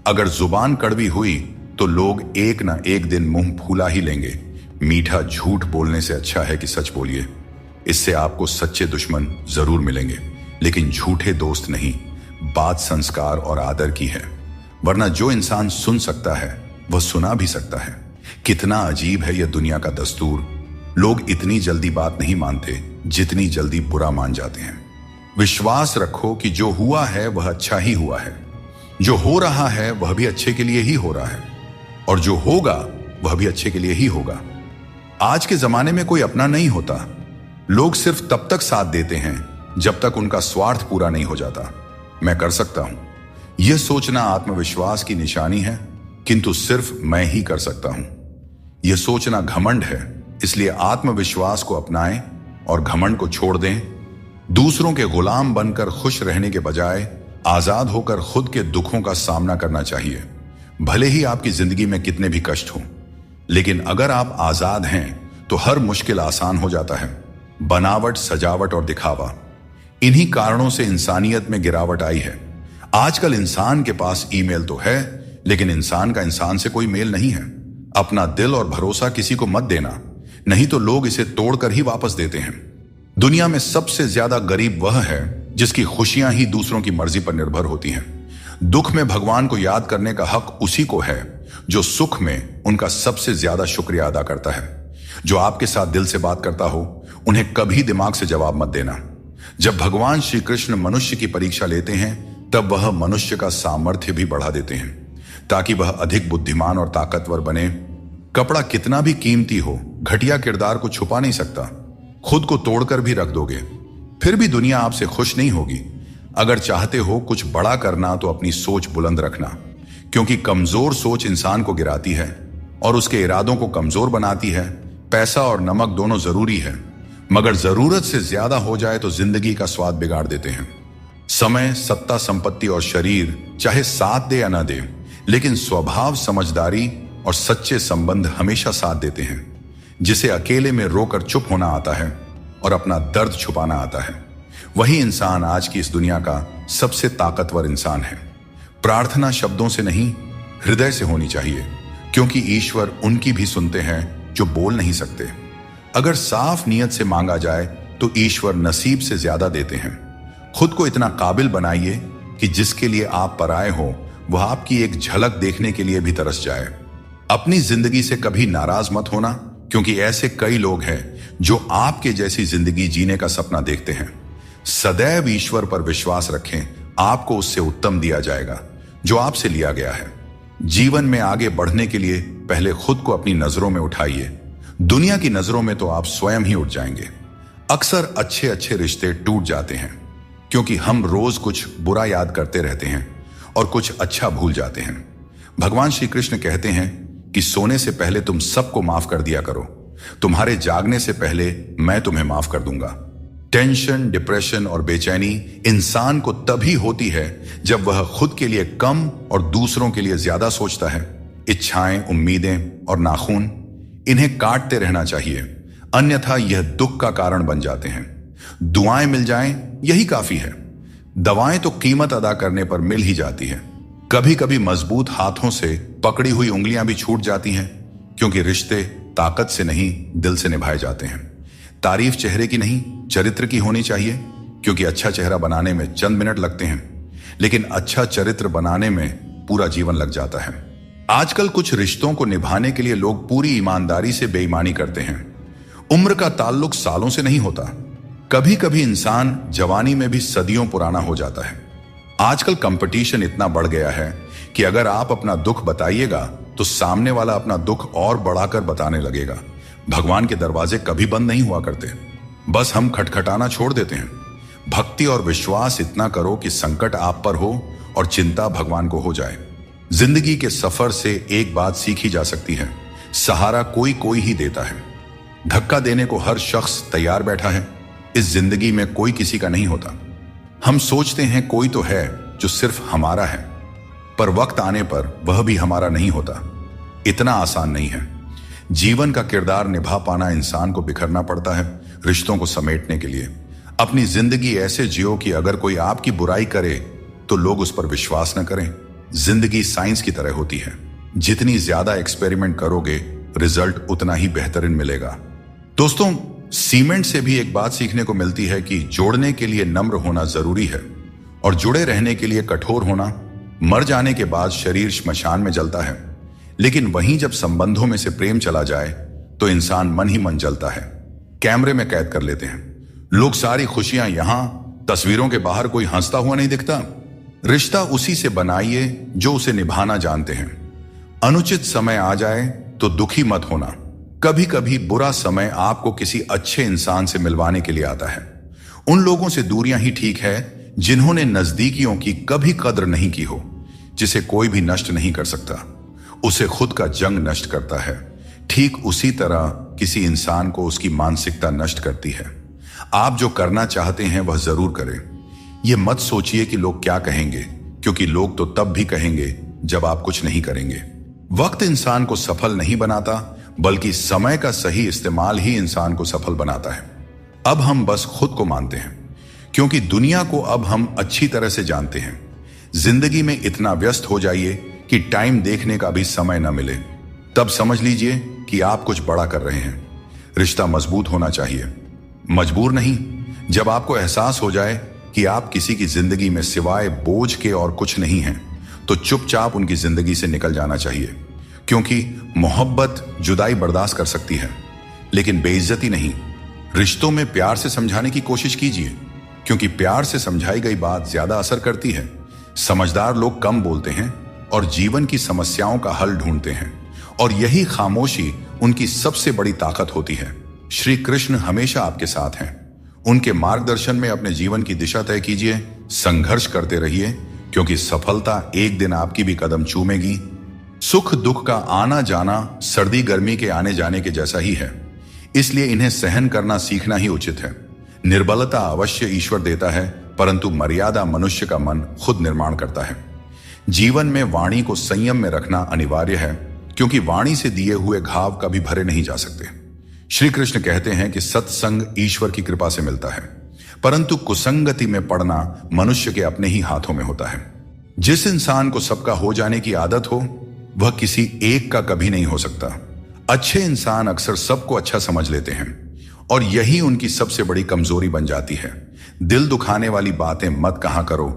अगर जुबान कड़वी हुई तो लोग एक ना एक दिन मुंह फूला ही लेंगे। मीठा झूठ बोलने से अच्छा है कि सच बोलिए। इससे आपको सच्चे दुश्मन जरूर मिलेंगे, लेकिन झूठे दोस्त नहीं। बात संस्कार और आदर की है, वरना जो इंसान सुन सकता है वह सुना भी सकता है। कितना अजीब है यह दुनिया का दस्तूर। लोग इतनी जल्दी बात नहीं मानते जितनी जल्दी बुरा मान जाते हैं। विश्वास रखो कि जो हुआ है वह अच्छा ही हुआ है, जो हो रहा है वह भी अच्छे के लिए ही हो रहा है, और जो होगा वह भी अच्छे के लिए ही होगा। आज के जमाने में कोई अपना नहीं होता। लोग सिर्फ तब तक साथ देते हैं जब तक उनका स्वार्थ पूरा नहीं हो जाता। मैं कर सकता हूं, यह सोचना आत्मविश्वास की निशानी है, किंतु सिर्फ मैं ही कर सकता हूं। यह सोचना घमंड है, इसलिए आत्मविश्वास को अपनाएं और घमंड को छोड़ दें। दूसरों के गुलाम बनकर खुश रहने के बजाय आजाद होकर खुद के दुखों का सामना करना चाहिए। भले ही आपकी जिंदगी में कितने भी कष्ट हों, लेकिन अगर आप आजाद हैं तो हर मुश्किल आसान हो जाता है। बनावट, सजावट और दिखावा, इन्हीं कारणों से इंसानियत में गिरावट आई है। आजकल इंसान के पास ईमेल तो है, लेकिन इंसान का इंसान से कोई मेल नहीं है। अपना दिल और भरोसा किसी को मत देना, नहीं तो लोग इसे तोड़कर ही वापस देते हैं। दुनिया में सबसे ज्यादा गरीब वह है जिसकी खुशियां ही दूसरों की मर्जी पर निर्भर होती हैं। दुख में भगवान को याद करने का हक उसी को है जो सुख में उनका सबसे ज्यादा शुक्रिया अदा करता है। जो आपके साथ दिल से बात करता हो, उन्हें कभी दिमाग से जवाब मत देना। जब भगवान श्री कृष्ण मनुष्य की परीक्षा लेते हैं, तब वह मनुष्य का सामर्थ्य भी बढ़ा देते हैं, ताकि वह अधिक बुद्धिमान और ताकतवर बने। कपड़ा कितना भी कीमती हो, घटिया किरदार को छुपा नहीं सकता। खुद को तोड़कर भी रख दोगे, फिर भी दुनिया आपसे खुश नहीं होगी। अगर चाहते हो कुछ बड़ा करना, तो अपनी सोच बुलंद रखना, क्योंकि कमजोर सोच इंसान को गिराती है और उसके इरादों को कमजोर बनाती है। पैसा और नमक दोनों जरूरी है, मगर जरूरत से ज्यादा हो जाए तो जिंदगी का स्वाद बिगाड़ देते हैं। समय, सत्ता, संपत्ति और शरीर चाहे साथ दे या ना दे, लेकिन स्वभाव, समझदारी और सच्चे संबंध हमेशा साथ देते हैं। जिसे अकेले में रोकर चुप होना आता है और अपना दर्द छुपाना आता है, वही इंसान आज की इस दुनिया का सबसे ताकतवर इंसान है। प्रार्थना शब्दों से नहीं, हृदय से होनी चाहिए, क्योंकि ईश्वर उनकी भी सुनते हैं जो बोल नहीं सकते। अगर साफ नियत से मांगा जाए तो ईश्वर नसीब से ज्यादा देते हैं। खुद को इतना काबिल बनाइए कि जिसके लिए आप पराए हो, वह आपकी एक झलक देखने के लिए भी तरस जाए। अपनी जिंदगी से कभी नाराज मत होना, क्योंकि ऐसे कई लोग हैं जो आपके जैसी जिंदगी जीने का सपना देखते हैं। सदैव ईश्वर पर विश्वास रखें, आपको उससे उत्तम दिया जाएगा जो आपसे लिया गया है। जीवन में आगे बढ़ने के लिए पहले खुद को अपनी नजरों में उठाइए। दुनिया की नजरों में तो आप स्वयं ही उठ जाएंगे। अक्सर अच्छे अच्छे रिश्ते टूट जाते हैं क्योंकि हम रोज कुछ बुरा याद करते रहते हैं और कुछ अच्छा भूल जाते हैं। भगवान श्री कृष्ण कहते हैं कि सोने से पहले तुम सबको माफ कर दिया करो, तुम्हारे जागने से पहले मैं तुम्हें माफ कर दूंगा। टेंशन, डिप्रेशन और बेचैनी इंसान को तभी होती है जब वह खुद के लिए कम और दूसरों के लिए ज्यादा सोचता है। इच्छाएं, उम्मीदें और नाखून, इन्हें काटते रहना चाहिए, अन्यथा यह दुख का कारण बन जाते हैं। दुआएं मिल जाएं यही काफी है। दवाएं तो कीमत अदा करने पर मिल ही जाती है। कभी कभी मजबूत हाथों से पकड़ी हुई उंगलियां भी छूट जाती हैं, क्योंकि रिश्ते ताकत से नहीं दिल से निभाए जाते हैं। तारीफ चेहरे की नहीं चरित्र की होनी चाहिए, क्योंकि अच्छा चेहरा बनाने में चंद मिनट लगते हैं, लेकिन अच्छा चरित्र बनाने में पूरा जीवन लग जाता है। आजकल कुछ रिश्तों को निभाने के लिए लोग पूरी ईमानदारी से बेईमानी करते हैं। उम्र का ताल्लुक सालों से नहीं होता। कभी कभी इंसान जवानी में भी सदियों पुराना हो जाता है। आजकल कंपटीशन इतना बढ़ गया है कि अगर आप अपना दुख बताइएगा तो सामने वाला अपना दुख और बढ़ाकर बताने लगेगा। भगवान के दरवाजे कभी बंद नहीं हुआ करते, बस हम खटखटाना छोड़ देते हैं। भक्ति और विश्वास इतना करो कि संकट आप पर हो और चिंता भगवान को हो जाए। जिंदगी के सफर से एक बात सीखी जा सकती है, सहारा कोई कोई ही देता है। धक्का देने को हर शख्स तैयार बैठा है। इस जिंदगी में कोई किसी का नहीं होता। हम सोचते हैं कोई तो है जो सिर्फ हमारा है, पर वक्त आने पर वह भी हमारा नहीं होता। इतना आसान नहीं है। जीवन का किरदार निभा पाना इंसान को बिखरना पड़ता है रिश्तों को समेटने के लिए। अपनी जिंदगी ऐसे जियो कि अगर कोई आपकी बुराई करे तो लोग उस पर विश्वास न करें। जिंदगी साइंस की तरह होती है, जितनी ज्यादा एक्सपेरिमेंट करोगे रिजल्ट उतना ही बेहतरीन मिलेगा। दोस्तों, सीमेंट से भी एक बात सीखने को मिलती है कि जोड़ने के लिए नम्र होना जरूरी है और जुड़े रहने के लिए कठोर होना। मर जाने के बाद शरीर श्मशान में जलता है, लेकिन वहीं जब संबंधों में से प्रेम चला जाए तो इंसान मन ही मन जलता है, कैमरे में कैद कर लेते हैं। लोग सारी खुशियां यहां, तस्वीरों के बाहर कोई हंसता हुआ नहीं दिखता। रिश्ता उसी से बनाइए जो उसे निभाना जानते हैं। अनुचित समय आ जाए तो दुखी मत होना। कभी कभी बुरा समय आपको किसी अच्छे इंसान से मिलवाने के लिए आता है। उन लोगों से दूरियां ही ठीक है जिन्होंने नजदीकियों की कभी कद्र नहीं की हो। जिसे कोई भी नष्ट नहीं कर सकता, उसे खुद का जंग नष्ट करता है। ठीक उसी तरह किसी इंसान को उसकी मानसिकता नष्ट करती है। आप जो करना चाहते हैं वह जरूर करें। यह मत सोचिए कि लोग क्या कहेंगे, क्योंकि लोग तो तब भी कहेंगे जब आप कुछ नहीं करेंगे। वक्त इंसान को सफल नहीं बनाता, बल्कि समय का सही इस्तेमाल ही इंसान को सफल बनाता है। अब हम बस खुद को मानते हैं, क्योंकि दुनिया को अब हम अच्छी तरह से जानते हैं। जिंदगी में इतना व्यस्त हो जाइए कि टाइम देखने का भी समय न मिले। तब समझ लीजिए कि आप कुछ बड़ा कर रहे हैं। रिश्ता मजबूत होना चाहिए, मजबूर नहीं। जब आपको एहसास हो जाए कि आप किसी की जिंदगी में सिवाय बोझ के और कुछ नहीं हैं, तो चुपचाप उनकी जिंदगी से निकल जाना चाहिए। क्योंकि मोहब्बत जुदाई बर्दाश्त कर सकती है, लेकिन बेइज्जती नहीं। रिश्तों में प्यार से समझाने की कोशिश कीजिए, क्योंकि प्यार से समझाई गई बात ज्यादा असर करती है। समझदार लोग कम बोलते हैं और जीवन की समस्याओं का हल ढूंढते हैं, और यही खामोशी उनकी सबसे बड़ी ताकत होती है। श्री कृष्ण हमेशा आपके साथ हैं। उनके मार्गदर्शन में अपने जीवन की दिशा तय कीजिए, संघर्ष करते रहिए, क्योंकि सफलता एक दिन आपकी भी कदम चूमेगी। सुख दुख का आना जाना सर्दी गर्मी के आने जाने के जैसा ही है, इसलिए इन्हें सहन करना सीखना ही उचित है। निर्बलता अवश्य ईश्वर देता है, परंतु मर्यादा मनुष्य का मन खुद निर्माण करता है। जीवन में वाणी को संयम में रखना अनिवार्य है, क्योंकि वाणी से दिए हुए घाव कभी भरे नहीं जा सकते। श्री कृष्ण कहते हैं कि सत्संग ईश्वर की कृपा से मिलता है, परंतु कुसंगति में पड़ना मनुष्य के अपने ही हाथों में होता है। जिस इंसान को सबका हो जाने की आदत हो, वह किसी एक का कभी नहीं हो सकता। अच्छे इंसान अक्सर सबको अच्छा समझ लेते हैं, और यही उनकी सबसे बड़ी कमजोरी बन जाती है। दिल दुखाने वाली बातें मत कहा करो,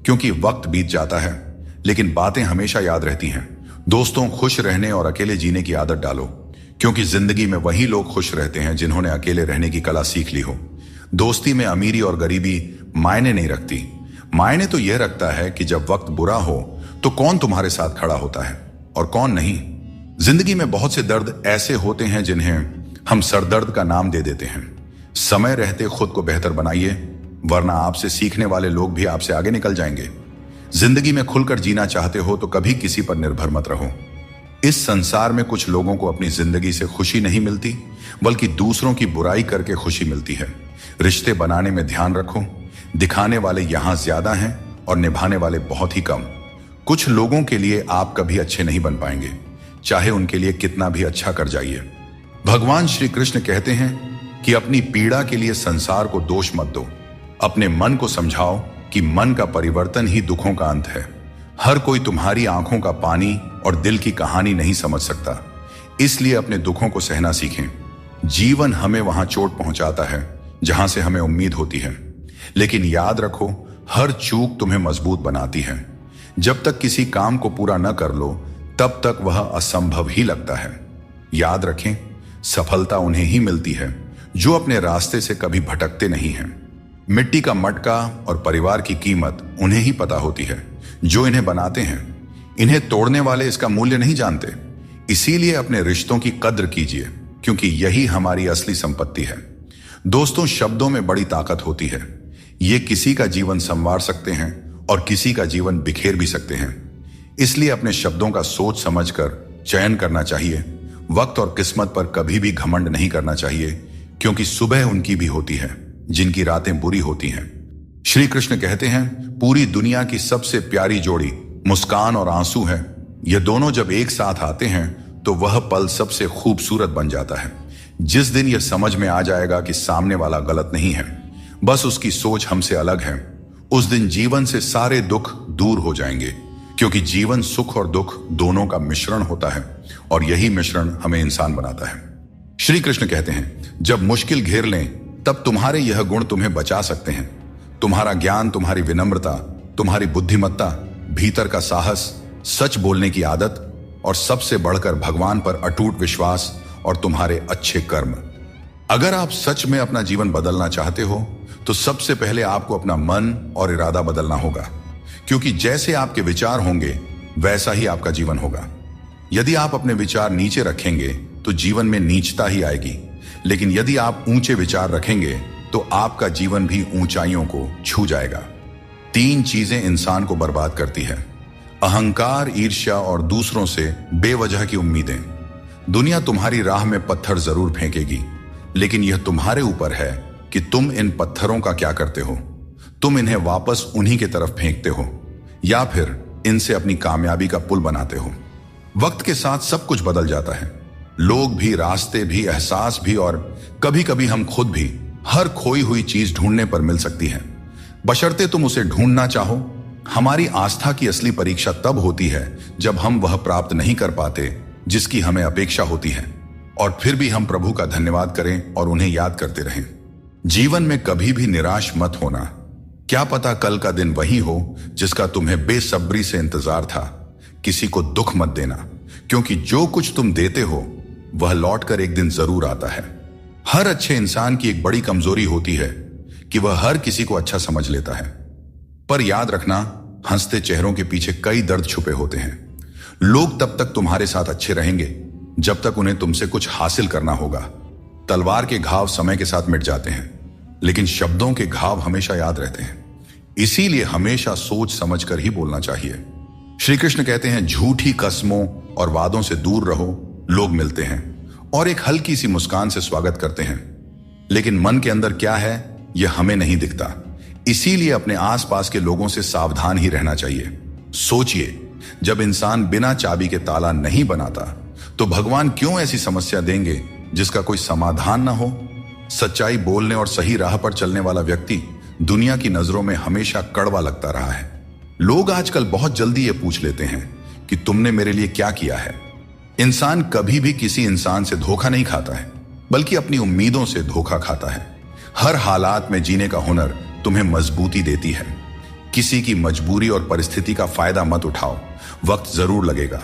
क्योंकि वक्त बीत जाता है, लेकिन बातें हमेशा याद रहती हैं। दोस्तों, खुश रहने और अकेले जीने की आदत डालो, क्योंकि जिंदगी में वही लोग खुश रहते हैं जिन्होंने अकेले रहने की कला सीख ली हो। दोस्ती में अमीरी और गरीबी मायने नहीं रखती। मायने तो यह रखता है कि जब वक्त बुरा हो तो कौन तुम्हारे साथ खड़ा होता है और कौन नहीं। जिंदगी में बहुत से दर्द ऐसे होते हैं जिन्हें हम सरदर्द का नाम दे देते हैं। समय रहते खुद को बेहतर बनाइए, वरना आपसे सीखने वाले लोग भी आपसे आगे निकल जाएंगे। जिंदगी में खुलकर जीना चाहते हो तो कभी किसी पर निर्भर मत रहो। इस संसार में कुछ लोगों को अपनी जिंदगी से खुशी नहीं मिलती, बल्कि दूसरों की बुराई करके खुशी मिलती है। रिश्ते बनाने में ध्यान रखो, दिखाने वाले यहां ज्यादा हैं और निभाने वाले बहुत ही कम। कुछ लोगों के लिए आप कभी अच्छे नहीं बन पाएंगे, चाहे उनके लिए कितना भी अच्छा कर जाइए। भगवान श्री कृष्ण कहते हैं कि अपनी पीड़ा के लिए संसार को दोष मत दो। अपने मन को समझाओ कि मन का परिवर्तन ही दुखों का अंत है। हर कोई तुम्हारी आंखों का पानी और दिल की कहानी नहीं समझ सकता, इसलिए अपने दुखों को सहना सीखें। जीवन हमें वहां चोट पहुंचाता है जहां से हमें उम्मीद होती है, लेकिन याद रखो, हर चूक तुम्हें मजबूत बनाती है। जब तक किसी काम को पूरा न कर लो तब तक वह असंभव ही लगता है। याद रखें, सफलता उन्हें ही मिलती है जो अपने रास्ते से कभी भटकते नहीं हैं। मिट्टी का मटका और परिवार की कीमत उन्हें ही पता होती है जो इन्हें बनाते हैं। इन्हें तोड़ने वाले इसका मूल्य नहीं जानते। इसीलिए अपने रिश्तों की कद्र कीजिए, क्योंकि यही हमारी असली संपत्ति है। दोस्तों, शब्दों में बड़ी ताकत होती है। ये किसी का जीवन संवार सकते हैं और किसी का जीवन बिखेर भी सकते हैं। इसलिए अपने शब्दों का सोच समझकर चयन करना चाहिए। वक्त और किस्मत पर कभी भी घमंड नहीं करना चाहिए, क्योंकि सुबह उनकी भी होती है जिनकी रातें बुरी होती हैं। श्री कृष्ण कहते हैं, पूरी दुनिया की सबसे प्यारी जोड़ी मुस्कान और आंसू है। ये दोनों जब एक साथ आते हैं तो वह पल सबसे खूबसूरत बन जाता है। जिस दिन यह समझ में आ जाएगा कि सामने वाला गलत नहीं है, बस उसकी सोच हमसे अलग है, उस दिन जीवन से सारे दुख दूर हो जाएंगे। क्योंकि जीवन सुख और दुख दोनों का मिश्रण होता है और यही मिश्रण हमें इंसान बनाता है। श्री कृष्ण कहते हैं, जब मुश्किल घेर लें तब तुम्हारे यह गुण तुम्हें बचा सकते हैं। तुम्हारा ज्ञान, तुम्हारी विनम्रता, तुम्हारी बुद्धिमत्ता, भीतर का साहस, सच बोलने की आदत और सबसे बढ़कर भगवान पर अटूट विश्वास और तुम्हारे अच्छे कर्म। अगर आप सच में अपना जीवन बदलना चाहते हो तो सबसे पहले आपको अपना मन और इरादा बदलना होगा, क्योंकि जैसे आपके विचार होंगे वैसा ही आपका जीवन होगा। यदि आप अपने विचार नीचे रखेंगे तो जीवन में नीचता ही आएगी, लेकिन यदि आप ऊंचे विचार रखेंगे तो आपका जीवन भी ऊंचाइयों को छू जाएगा। 3 चीजें इंसान को बर्बाद करती है: अहंकार, ईर्ष्या और दूसरों से बेवजह की उम्मीदें। दुनिया तुम्हारी राह में पत्थर जरूर फेंकेगी, लेकिन यह तुम्हारे ऊपर है कि तुम इन पत्थरों का क्या करते हो। तुम इन्हें वापस उन्हीं की तरफ फेंकते हो या फिर इनसे अपनी कामयाबी का पुल बनाते हो। वक्त के साथ सब कुछ बदल जाता है, लोग भी, रास्ते भी, एहसास भी, और कभी कभी हम खुद भी। हर खोई हुई चीज ढूंढने पर मिल सकती है, बशर्ते तुम उसे ढूंढना चाहो। हमारी आस्था की असली परीक्षा तब होती है जब हम वह प्राप्त नहीं कर पाते जिसकी हमें अपेक्षा होती है, और फिर भी हम प्रभु का धन्यवाद करें और उन्हें याद करते रहें। जीवन में कभी भी निराश मत होना। क्या पता कल का दिन वही हो जिसका तुम्हें बेसब्री से इंतजार था। किसी को दुख मत देना, क्योंकि जो कुछ तुम देते हो वह लौटकर एक दिन जरूर आता है। हर अच्छे इंसान की एक बड़ी कमजोरी होती है कि वह हर किसी को अच्छा समझ लेता है, पर याद रखना, हंसते चेहरों के पीछे कई दर्द छुपे होते हैं। लोग तब तक तुम्हारे साथ अच्छे रहेंगे जब तक उन्हें तुमसे कुछ हासिल करना होगा। तलवार के घाव समय के साथ मिट जाते हैं, लेकिन शब्दों के घाव हमेशा याद रहते हैं। इसीलिए हमेशा सोच समझकर ही बोलना चाहिए। श्री कृष्ण कहते हैं, झूठी कस्मों और वादों से दूर रहो। लोग मिलते हैं और एक हल्की सी मुस्कान से स्वागत करते हैं, लेकिन मन के अंदर क्या है यह हमें नहीं दिखता। इसीलिए अपने आसपास के लोगों से सावधान ही रहना चाहिए। सोचिए, जब इंसान बिना चाबी के ताला नहीं बनाता तो भगवान क्यों ऐसी समस्या देंगे जिसका कोई समाधान ना हो। सच्चाई बोलने और सही राह पर चलने वाला व्यक्ति दुनिया की नजरों में हमेशा कड़वा लगता रहा है। लोग आजकल बहुत जल्दी ये पूछ लेते हैं कि तुमने मेरे लिए क्या किया है। इंसान कभी भी किसी इंसान से धोखा नहीं खाता है, बल्कि अपनी उम्मीदों से धोखा खाता है। हर हालात में जीने का हुनर तुम्हें मजबूती देती है। किसी की मजबूरी और परिस्थिति का फायदा मत उठाओ। वक्त जरूर लगेगा,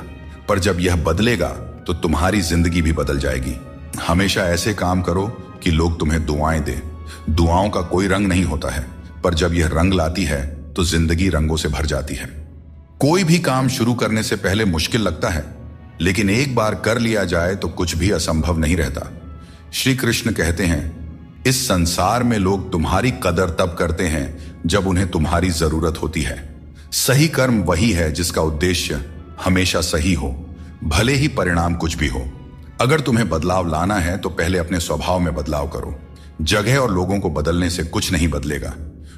पर जब यह बदलेगा तो तुम्हारी जिंदगी भी बदल जाएगी। हमेशा ऐसे काम करो कि लोग तुम्हें दुआएं दें। दुआओं का कोई रंग नहीं होता है, पर जब यह रंग लाती है तो जिंदगी रंगों से भर जाती है। कोई भी काम शुरू करने से पहले मुश्किल लगता है, लेकिन एक बार कर लिया जाए तो कुछ भी असंभव नहीं रहता। श्री कृष्ण कहते हैं, इस संसार में लोग तुम्हारी कदर तब करते हैं जब उन्हें तुम्हारी जरूरत होती है। सही कर्म वही है जिसका उद्देश्य हमेशा सही हो, भले ही परिणाम कुछ भी हो। अगर तुम्हें बदलाव लाना है तो पहले अपने स्वभाव में बदलाव करो। जगह और लोगों को बदलने से कुछ नहीं बदलेगा।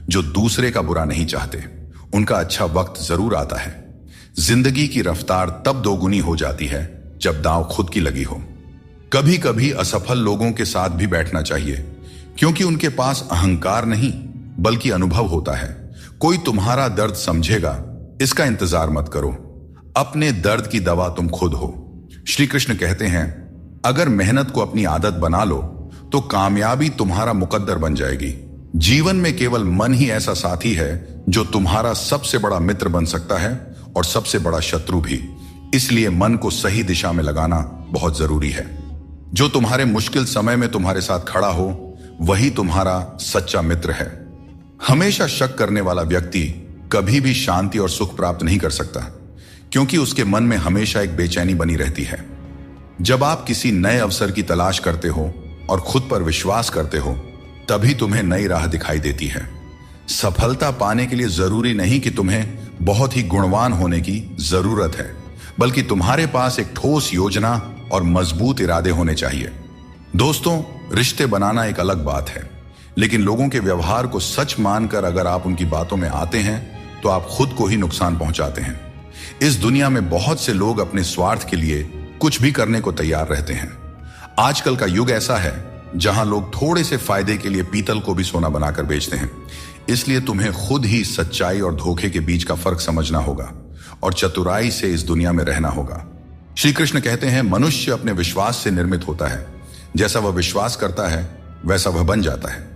जो दूसरे का बुरा नहीं चाहते, उनका अच्छा वक्त जरूर आता है। जिंदगी की रफ्तार तब दोगुनी हो जाती है जब दांव खुद की लगी हो। कभी कभी असफल लोगों के साथ भी बैठना चाहिए, क्योंकि उनके पास अहंकार नहीं बल्कि अनुभव होता है। कोई तुम्हारा दर्द समझेगा, इसका इंतजार मत करो। अपने दर्द की दवा तुम खुद हो। श्री कृष्ण कहते हैं, अगर मेहनत को अपनी आदत बना लो तो कामयाबी तुम्हारा मुकद्दर बन जाएगी। जीवन में केवल मन ही ऐसा साथी है जो तुम्हारा सबसे बड़ा मित्र बन सकता है और सबसे बड़ा शत्रु भी। इसलिए मन को सही दिशा में लगाना बहुत जरूरी है। जो तुम्हारे मुश्किल समय में तुम्हारे साथ खड़ा हो, वही तुम्हारा सच्चा मित्र है। हमेशा शक करने वाला व्यक्ति कभी भी शांति और सुख प्राप्त नहीं कर सकता, क्योंकि उसके मन में हमेशा एक बेचैनी बनी रहती है। जब आप किसी नए अवसर की तलाश करते हो और खुद पर विश्वास करते हो, तभी तुम्हें नई राह दिखाई देती है। सफलता पाने के लिए जरूरी नहीं कि तुम्हें बहुत ही गुणवान होने की जरूरत है, बल्कि तुम्हारे पास एक ठोस योजना और मजबूत इरादे होने चाहिए। दोस्तों, रिश्ते बनाना एक अलग बात है, लेकिन लोगों के व्यवहार को सच मानकर अगर आप उनकी बातों में आते हैं तो आप खुद को ही नुकसान पहुंचाते हैं। इस दुनिया में बहुत से लोग अपने स्वार्थ के लिए कुछ भी करने को तैयार रहते हैं। आजकल का युग ऐसा है जहां लोग थोड़े से फायदे के लिए पीतल को भी सोना बनाकर बेचते हैं। इसलिए तुम्हें खुद ही सच्चाई और धोखे के बीच का फर्क समझना होगा और चतुराई से इस दुनिया में रहना होगा। श्री कृष्ण कहते हैं, मनुष्य अपने विश्वास से निर्मित होता है। जैसा वह विश्वास करता है वैसा वह बन जाता है।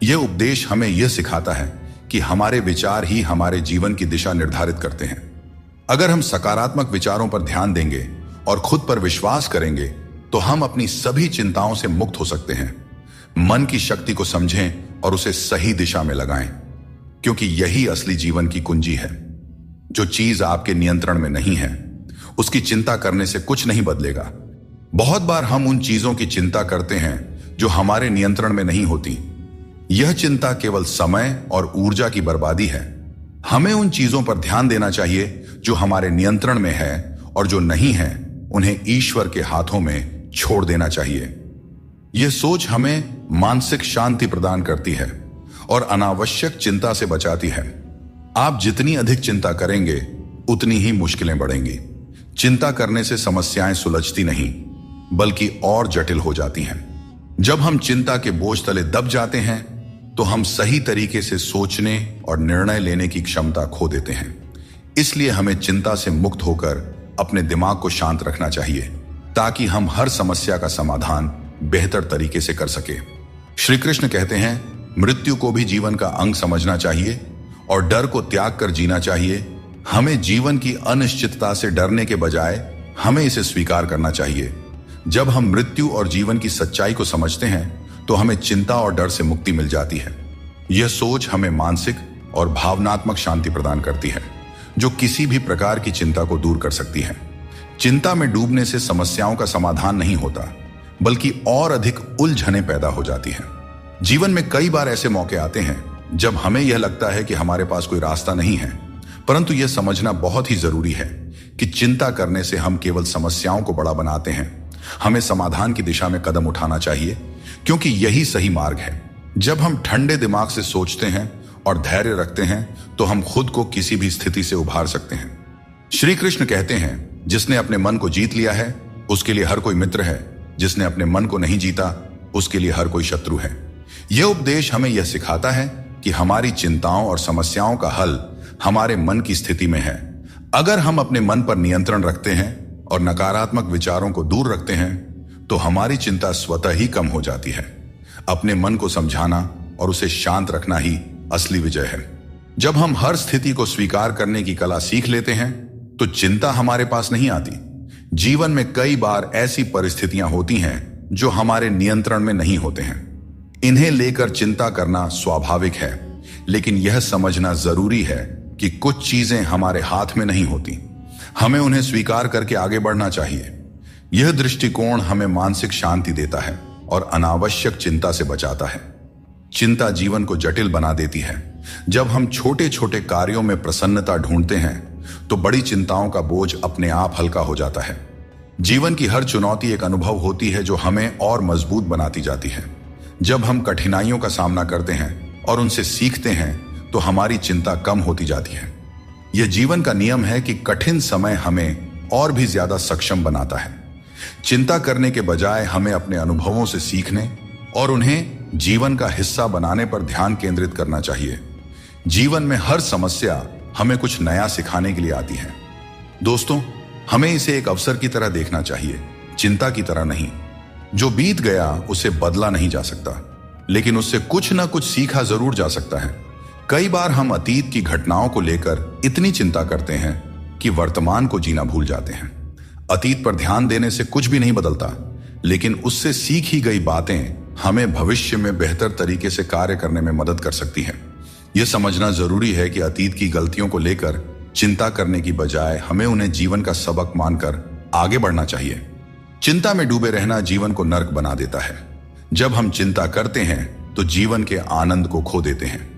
यह उपदेश हमें यह सिखाता है कि हमारे विचार ही हमारे जीवन की दिशा निर्धारित करते हैं। अगर हम सकारात्मक विचारों पर ध्यान देंगे और खुद पर विश्वास करेंगे तो हम अपनी सभी चिंताओं से मुक्त हो सकते हैं। मन की शक्ति को समझें और उसे सही दिशा में लगाएं, क्योंकि यही असली जीवन की कुंजी है। जो चीज आपके नियंत्रण में नहीं है, उसकी चिंता करने से कुछ नहीं बदलेगा। बहुत बार हम उन चीजों की चिंता करते हैं जो हमारे नियंत्रण में नहीं होती। यह चिंता केवल समय और ऊर्जा की बर्बादी है। हमें उन चीजों पर ध्यान देना चाहिए जो हमारे नियंत्रण में है, और जो नहीं है उन्हें ईश्वर के हाथों में छोड़ देना चाहिए। यह सोच हमें मानसिक शांति प्रदान करती है और अनावश्यक चिंता से बचाती है। आप जितनी अधिक चिंता करेंगे उतनी ही मुश्किलें बढ़ेंगी। चिंता करने से समस्याएं सुलझती नहीं बल्कि और जटिल हो जाती हैं। जब हम चिंता के बोझ तले दब जाते हैं तो हम सही तरीके से सोचने और निर्णय लेने की क्षमता खो देते हैं। इसलिए हमें चिंता से मुक्त होकर अपने दिमाग को शांत रखना चाहिए, ताकि हम हर समस्या का समाधान बेहतर तरीके से कर सके। श्री कृष्ण कहते हैं, मृत्यु को भी जीवन का अंग समझना चाहिए और डर को त्याग कर जीना चाहिए। हमें जीवन की अनिश्चितता से डरने के बजाय हमें इसे स्वीकार करना चाहिए। जब हम मृत्यु और जीवन की सच्चाई को समझते हैं तो हमें चिंता और डर से मुक्ति मिल जाती है। यह सोच हमें मानसिक और भावनात्मक शांति प्रदान करती है, जो किसी भी प्रकार की चिंता को दूर कर सकती है। चिंता में डूबने से समस्याओं का समाधान नहीं होता, बल्कि और अधिक उलझनें पैदा हो जाती हैं। जीवन में कई बार ऐसे मौके आते हैं जब हमें यह लगता है कि हमारे पास कोई रास्ता नहीं है, परंतु यह समझना बहुत ही जरूरी है कि चिंता करने से हम केवल समस्याओं को बड़ा बनाते हैं। हमें समाधान की दिशा में कदम उठाना चाहिए, क्योंकि यही सही मार्ग है। जब हम ठंडे दिमाग से सोचते हैं और धैर्य रखते हैं तो हम खुद को किसी भी स्थिति से उभार सकते हैं। श्री कृष्ण कहते हैं, जिसने अपने मन को जीत लिया है उसके लिए हर कोई मित्र है, जिसने अपने मन को नहीं जीता उसके लिए हर कोई शत्रु है। यह उपदेश हमें यह सिखाता है कि हमारी चिंताओं और समस्याओं का हल हमारे मन की स्थिति में है। अगर हम अपने मन पर नियंत्रण रखते हैं और नकारात्मक विचारों को दूर रखते हैं तो हमारी चिंता स्वतः ही कम हो जाती है। अपने मन को समझाना और उसे शांत रखना ही असली विजय है। जब हम हर स्थिति को स्वीकार करने की कला सीख लेते हैं तो चिंता हमारे पास नहीं आती, जीवन में कई बार ऐसी परिस्थितियां होती हैं जो हमारे नियंत्रण में नहीं होते हैं। इन्हें लेकर चिंता करना स्वाभाविक है, लेकिन यह समझना जरूरी है कि कुछ चीजें हमारे हाथ में नहीं होती। हमें उन्हें स्वीकार करके आगे बढ़ना चाहिए। यह दृष्टिकोण हमें मानसिक शांति देता है और अनावश्यक चिंता से बचाता है। चिंता जीवन को जटिल बना देती है। जब हम छोटे छोटे कार्यों में प्रसन्नता ढूंढते हैं तो बड़ी चिंताओं का बोझ अपने आप हल्का हो जाता है। जीवन की हर चुनौती एक अनुभव होती है जो हमें और मजबूत बनाती जाती है। जब हम कठिनाइयों का सामना करते हैं और उनसे सीखते हैं तो हमारी चिंता कम होती जाती है। यह जीवन का नियम है कि कठिन समय हमें और भी ज्यादा सक्षम बनाता है। चिंता करने के बजाय हमें अपने अनुभवों से सीखने और उन्हें जीवन का हिस्सा बनाने पर ध्यान केंद्रित करना चाहिए। जीवन में हर समस्या हमें कुछ नया सिखाने के लिए आती है। दोस्तों, हमें इसे एक अवसर की तरह देखना चाहिए, चिंता की तरह नहीं। जो बीत गया उसे बदला नहीं जा सकता, लेकिन उससे कुछ ना कुछ सीखा जरूर जा सकता है। कई बार हम अतीत की घटनाओं को लेकर इतनी चिंता करते हैं कि वर्तमान को जीना भूल जाते हैं। अतीत पर ध्यान देने से कुछ भी नहीं बदलता, लेकिन उससे सीखी गई बातें हमें भविष्य में बेहतर तरीके से कार्य करने में मदद कर सकती हैं। यह समझना जरूरी है कि अतीत की गलतियों को लेकर चिंता करने की बजाय हमें उन्हें जीवन का सबक मानकर आगे बढ़ना चाहिए। चिंता में डूबे रहना जीवन को नर्क बना देता है। जब हम चिंता करते हैं तो जीवन के आनंद को खो देते हैं।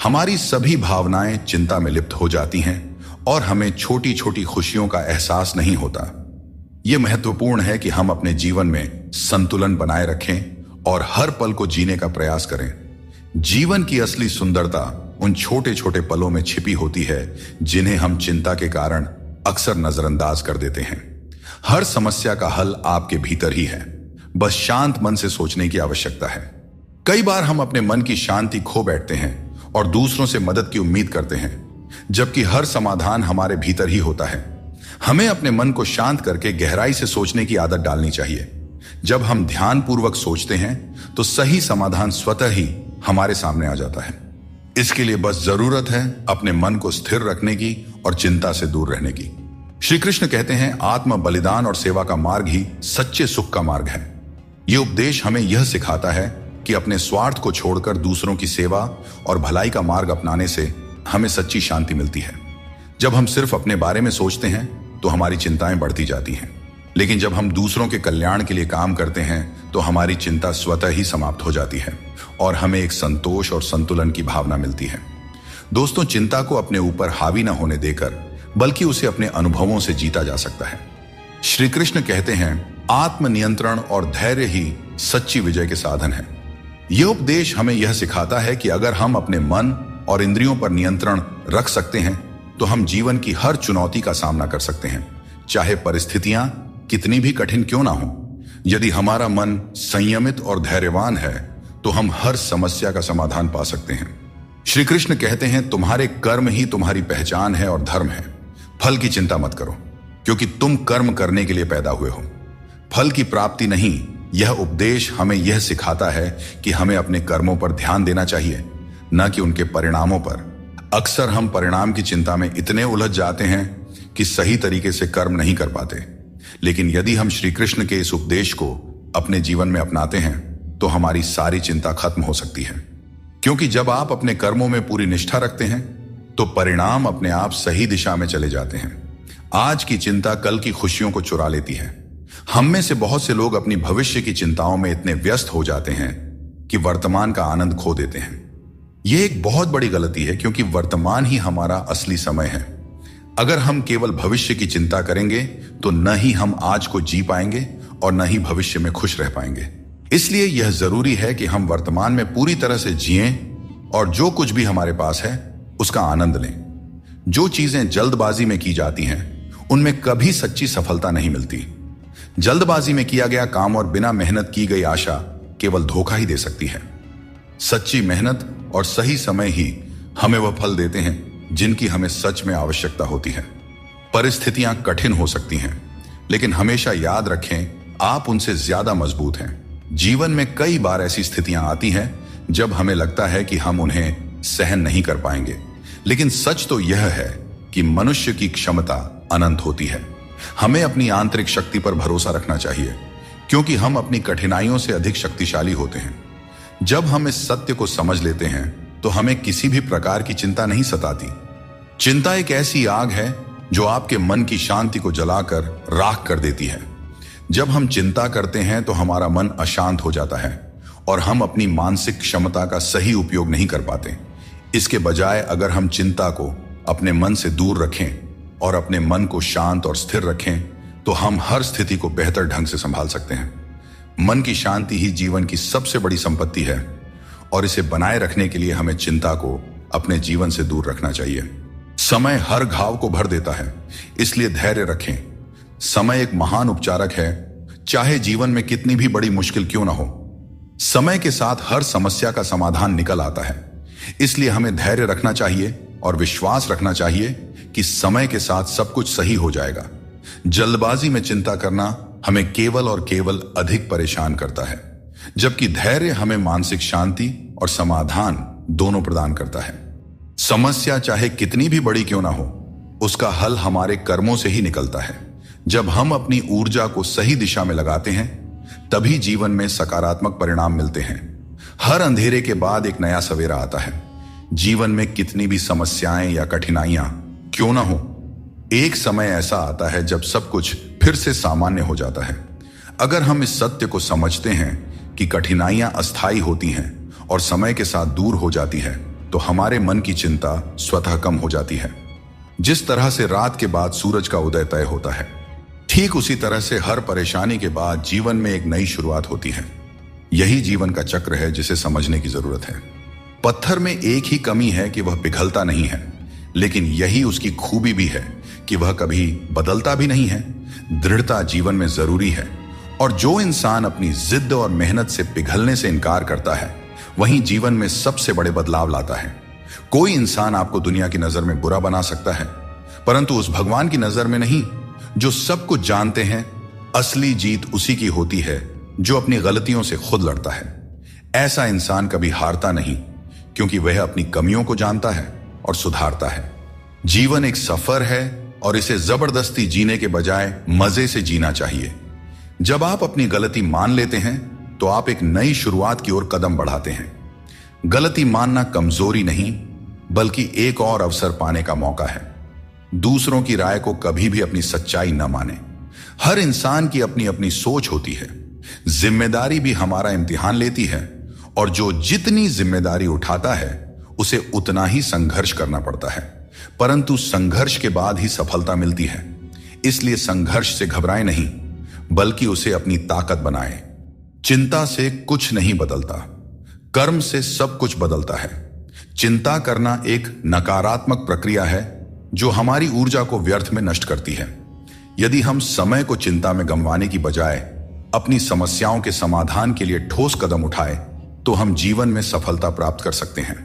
हमारी सभी भावनाएं चिंता में लिप्त हो जाती हैं और हमें छोटी छोटी खुशियों का एहसास नहीं होता। यह महत्वपूर्ण है कि हम अपने जीवन में संतुलन बनाए रखें और हर पल को जीने का प्रयास करें। जीवन की असली सुंदरता उन छोटे छोटे पलों में छिपी होती है जिन्हें हम चिंता के कारण अक्सर नजरअंदाज कर देते हैं। हर समस्या का हल आपके भीतर ही है, बस शांत मन से सोचने की आवश्यकता है। कई बार हम अपने मन की शांति खो बैठते हैं और दूसरों से मदद की उम्मीद करते हैं, जबकि हर समाधान हमारे भीतर ही होता है। हमें अपने मन को शांत करके गहराई से सोचने की आदत डालनी चाहिए। जब हम ध्यानपूर्वक सोचते हैं तो सही समाधान स्वतः ही हमारे सामने आ जाता है। इसके लिए बस जरूरत है अपने मन को स्थिर रखने की और चिंता से दूर रहने की। श्री कृष्ण कहते हैं, आत्म बलिदान और सेवा का मार्ग ही सच्चे सुख का मार्ग है। यह उपदेश हमें यह सिखाता है कि अपने स्वार्थ को छोड़कर दूसरों की सेवा और भलाई का मार्ग अपनाने से हमें सच्ची शांति मिलती है। जब हम सिर्फ अपने बारे में सोचते हैं तो हमारी चिंताएं बढ़ती जाती हैं, लेकिन जब हम दूसरों के कल्याण के लिए काम करते हैं तो हमारी चिंता स्वतः ही समाप्त हो जाती है और हमें एक संतोष और संतुलन की भावना मिलती है। दोस्तों, चिंता को अपने ऊपर हावी न होने देकर बल्कि उसे अपने अनुभवों से जीता जा सकता है। श्री कृष्ण कहते हैं, आत्मनियंत्रण और धैर्य ही सच्ची विजय के साधन है। यह उपदेश हमें यह सिखाता है कि अगर हम अपने मन और इंद्रियों पर नियंत्रण रख सकते हैं तो हम जीवन की हर चुनौती का सामना कर सकते हैं, चाहे परिस्थितियां कितनी भी कठिन क्यों ना हो। यदि हमारा मन संयमित और धैर्यवान है तो हम हर समस्या का समाधान पा सकते हैं। श्री कृष्ण कहते हैं, तुम्हारे कर्म ही तुम्हारी पहचान है और धर्म है। फल की चिंता मत करो, क्योंकि तुम कर्म करने के लिए पैदा हुए हो, फल की प्राप्ति नहीं। यह उपदेश हमें यह सिखाता है कि हमें अपने कर्मों पर ध्यान देना चाहिए, न कि उनके परिणामों पर। अक्सर हम परिणाम की चिंता में इतने उलझ जाते हैं कि सही तरीके से कर्म नहीं कर पाते। लेकिन यदि हम श्री कृष्ण के इस उपदेश को अपने जीवन में अपनाते हैं तो हमारी सारी चिंता खत्म हो सकती है। क्योंकि जब आप अपने कर्मों में पूरी निष्ठा रखते हैं तो परिणाम अपने आप सही दिशा में चले जाते हैं। आज की चिंता कल की खुशियों को चुरा लेती है। हम में से बहुत से लोग अपनी भविष्य की चिंताओं में इतने व्यस्त हो जाते हैं कि वर्तमान का आनंद खो देते हैं। यह एक बहुत बड़ी गलती है, क्योंकि वर्तमान ही हमारा असली समय है। अगर हम केवल भविष्य की चिंता करेंगे तो न ही हम आज को जी पाएंगे और न ही भविष्य में खुश रह पाएंगे। इसलिए यह जरूरी है कि हम वर्तमान में पूरी तरह से जिएं और जो कुछ भी हमारे पास है उसका आनंद लें। जो चीजें जल्दबाजी में की जाती हैं उनमें कभी सच्ची सफलता नहीं मिलती। जल्दबाजी में किया गया काम और बिना मेहनत की गई आशा केवल धोखा ही दे सकती है। सच्ची मेहनत और सही समय ही हमें वह फल देते हैं जिनकी हमें सच में आवश्यकता होती है। परिस्थितियां कठिन हो सकती हैं, लेकिन हमेशा याद रखें, आप उनसे ज्यादा मजबूत हैं। जीवन में कई बार ऐसी स्थितियां आती हैं जब हमें लगता है कि हम उन्हें सहन नहीं कर पाएंगे, लेकिन सच तो यह है कि मनुष्य की क्षमता अनंत होती है। हमें अपनी आंतरिक शक्ति पर भरोसा रखना चाहिए, क्योंकि हम अपनी कठिनाइयों से अधिक शक्तिशाली होते हैं। जब हम इस सत्य को समझ लेते हैं तो हमें किसी भी प्रकार की चिंता नहीं सताती। चिंता एक ऐसी आग है जो आपके मन की शांति को जलाकर राख कर देती है। जब हम चिंता करते हैं तो हमारा मन अशांत हो जाता है और हम अपनी मानसिक क्षमता का सही उपयोग नहीं कर पाते। इसके बजाय अगर हम चिंता को अपने मन से दूर रखें और अपने मन को शांत और स्थिर रखें तो हम हर स्थिति को बेहतर ढंग से संभाल सकते हैं। मन की शांति ही जीवन की सबसे बड़ी संपत्ति है और इसे बनाए रखने के लिए हमें चिंता को अपने जीवन से दूर रखना चाहिए। समय हर घाव को भर देता है, इसलिए धैर्य रखें। समय एक महान उपचारक है, चाहे जीवन में कितनी भी बड़ी मुश्किल क्यों ना हो। समय के साथ हर समस्या का समाधान निकल आता है, इसलिए हमें धैर्य रखना चाहिए और विश्वास रखना चाहिए कि समय के साथ सब कुछ सही हो जाएगा। जल्दबाजी में चिंता करना हमें केवल और केवल अधिक परेशान करता है, जबकि धैर्य हमें मानसिक शांति और समाधान दोनों प्रदान करता है। समस्या चाहे कितनी भी बड़ी क्यों ना हो, उसका हल हमारे कर्मों से ही निकलता है। जब हम अपनी ऊर्जा को सही दिशा में लगाते हैं तभी जीवन में सकारात्मक परिणाम मिलते हैं। हर अंधेरे के बाद एक नया सवेरा आता है। जीवन में कितनी भी समस्याएं या कठिनाइयां क्यों ना हो, एक समय ऐसा आता है जब सब कुछ फिर से सामान्य हो जाता है। अगर हम इस सत्य को समझते हैं कि कठिनाइयां अस्थायी होती हैं और समय के साथ दूर हो जाती है, तो हमारे मन की चिंता स्वतः कम हो जाती है। जिस तरह से रात के बाद सूरज का उदय तय होता है, ठीक उसी तरह से हर परेशानी के बाद जीवन में एक नई शुरुआत होती है। यही जीवन का चक्र है जिसे समझने की जरूरत है। पत्थर में एक ही कमी है कि वह पिघलता नहीं है, लेकिन यही उसकी खूबी भी है कि वह कभी बदलता भी नहीं है। दृढ़ता जीवन में जरूरी है, और जो इंसान अपनी जिद और मेहनत से पिघलने से इनकार करता है वहीं जीवन में सबसे बड़े बदलाव लाता है। कोई इंसान आपको दुनिया की नजर में बुरा बना सकता है, परंतु उस भगवान की नजर में नहीं जो सब कुछ जानते हैं। असली जीत उसी की होती है जो अपनी गलतियों से खुद लड़ता है। ऐसा इंसान कभी हारता नहीं, क्योंकि वह अपनी कमियों को जानता है और सुधारता है। जीवन एक सफर है और इसे जबरदस्ती जीने के बजाय मजे से जीना चाहिए। जब आप अपनी गलती मान लेते हैं तो आप एक नई शुरुआत की ओर कदम बढ़ाते हैं। गलती मानना कमजोरी नहीं, बल्कि एक और अवसर पाने का मौका है। दूसरों की राय को कभी भी अपनी सच्चाई न माने। हर इंसान की अपनी अपनी सोच होती है। जिम्मेदारी भी हमारा इम्तिहान लेती है, और जो जितनी जिम्मेदारी उठाता है उसे उतना ही संघर्ष करना पड़ता है, परंतु संघर्ष के बाद ही सफलता मिलती है। इसलिए संघर्ष से घबराएं नहीं, बल्कि उसे अपनी ताकत बनाएं। चिंता से कुछ नहीं बदलता, कर्म से सब कुछ बदलता है। चिंता करना एक नकारात्मक प्रक्रिया है जो हमारी ऊर्जा को व्यर्थ में नष्ट करती है। यदि हम समय को चिंता में गंवाने की बजाय अपनी समस्याओं के समाधान के लिए ठोस कदम उठाएं, तो हम जीवन में सफलता प्राप्त कर सकते हैं।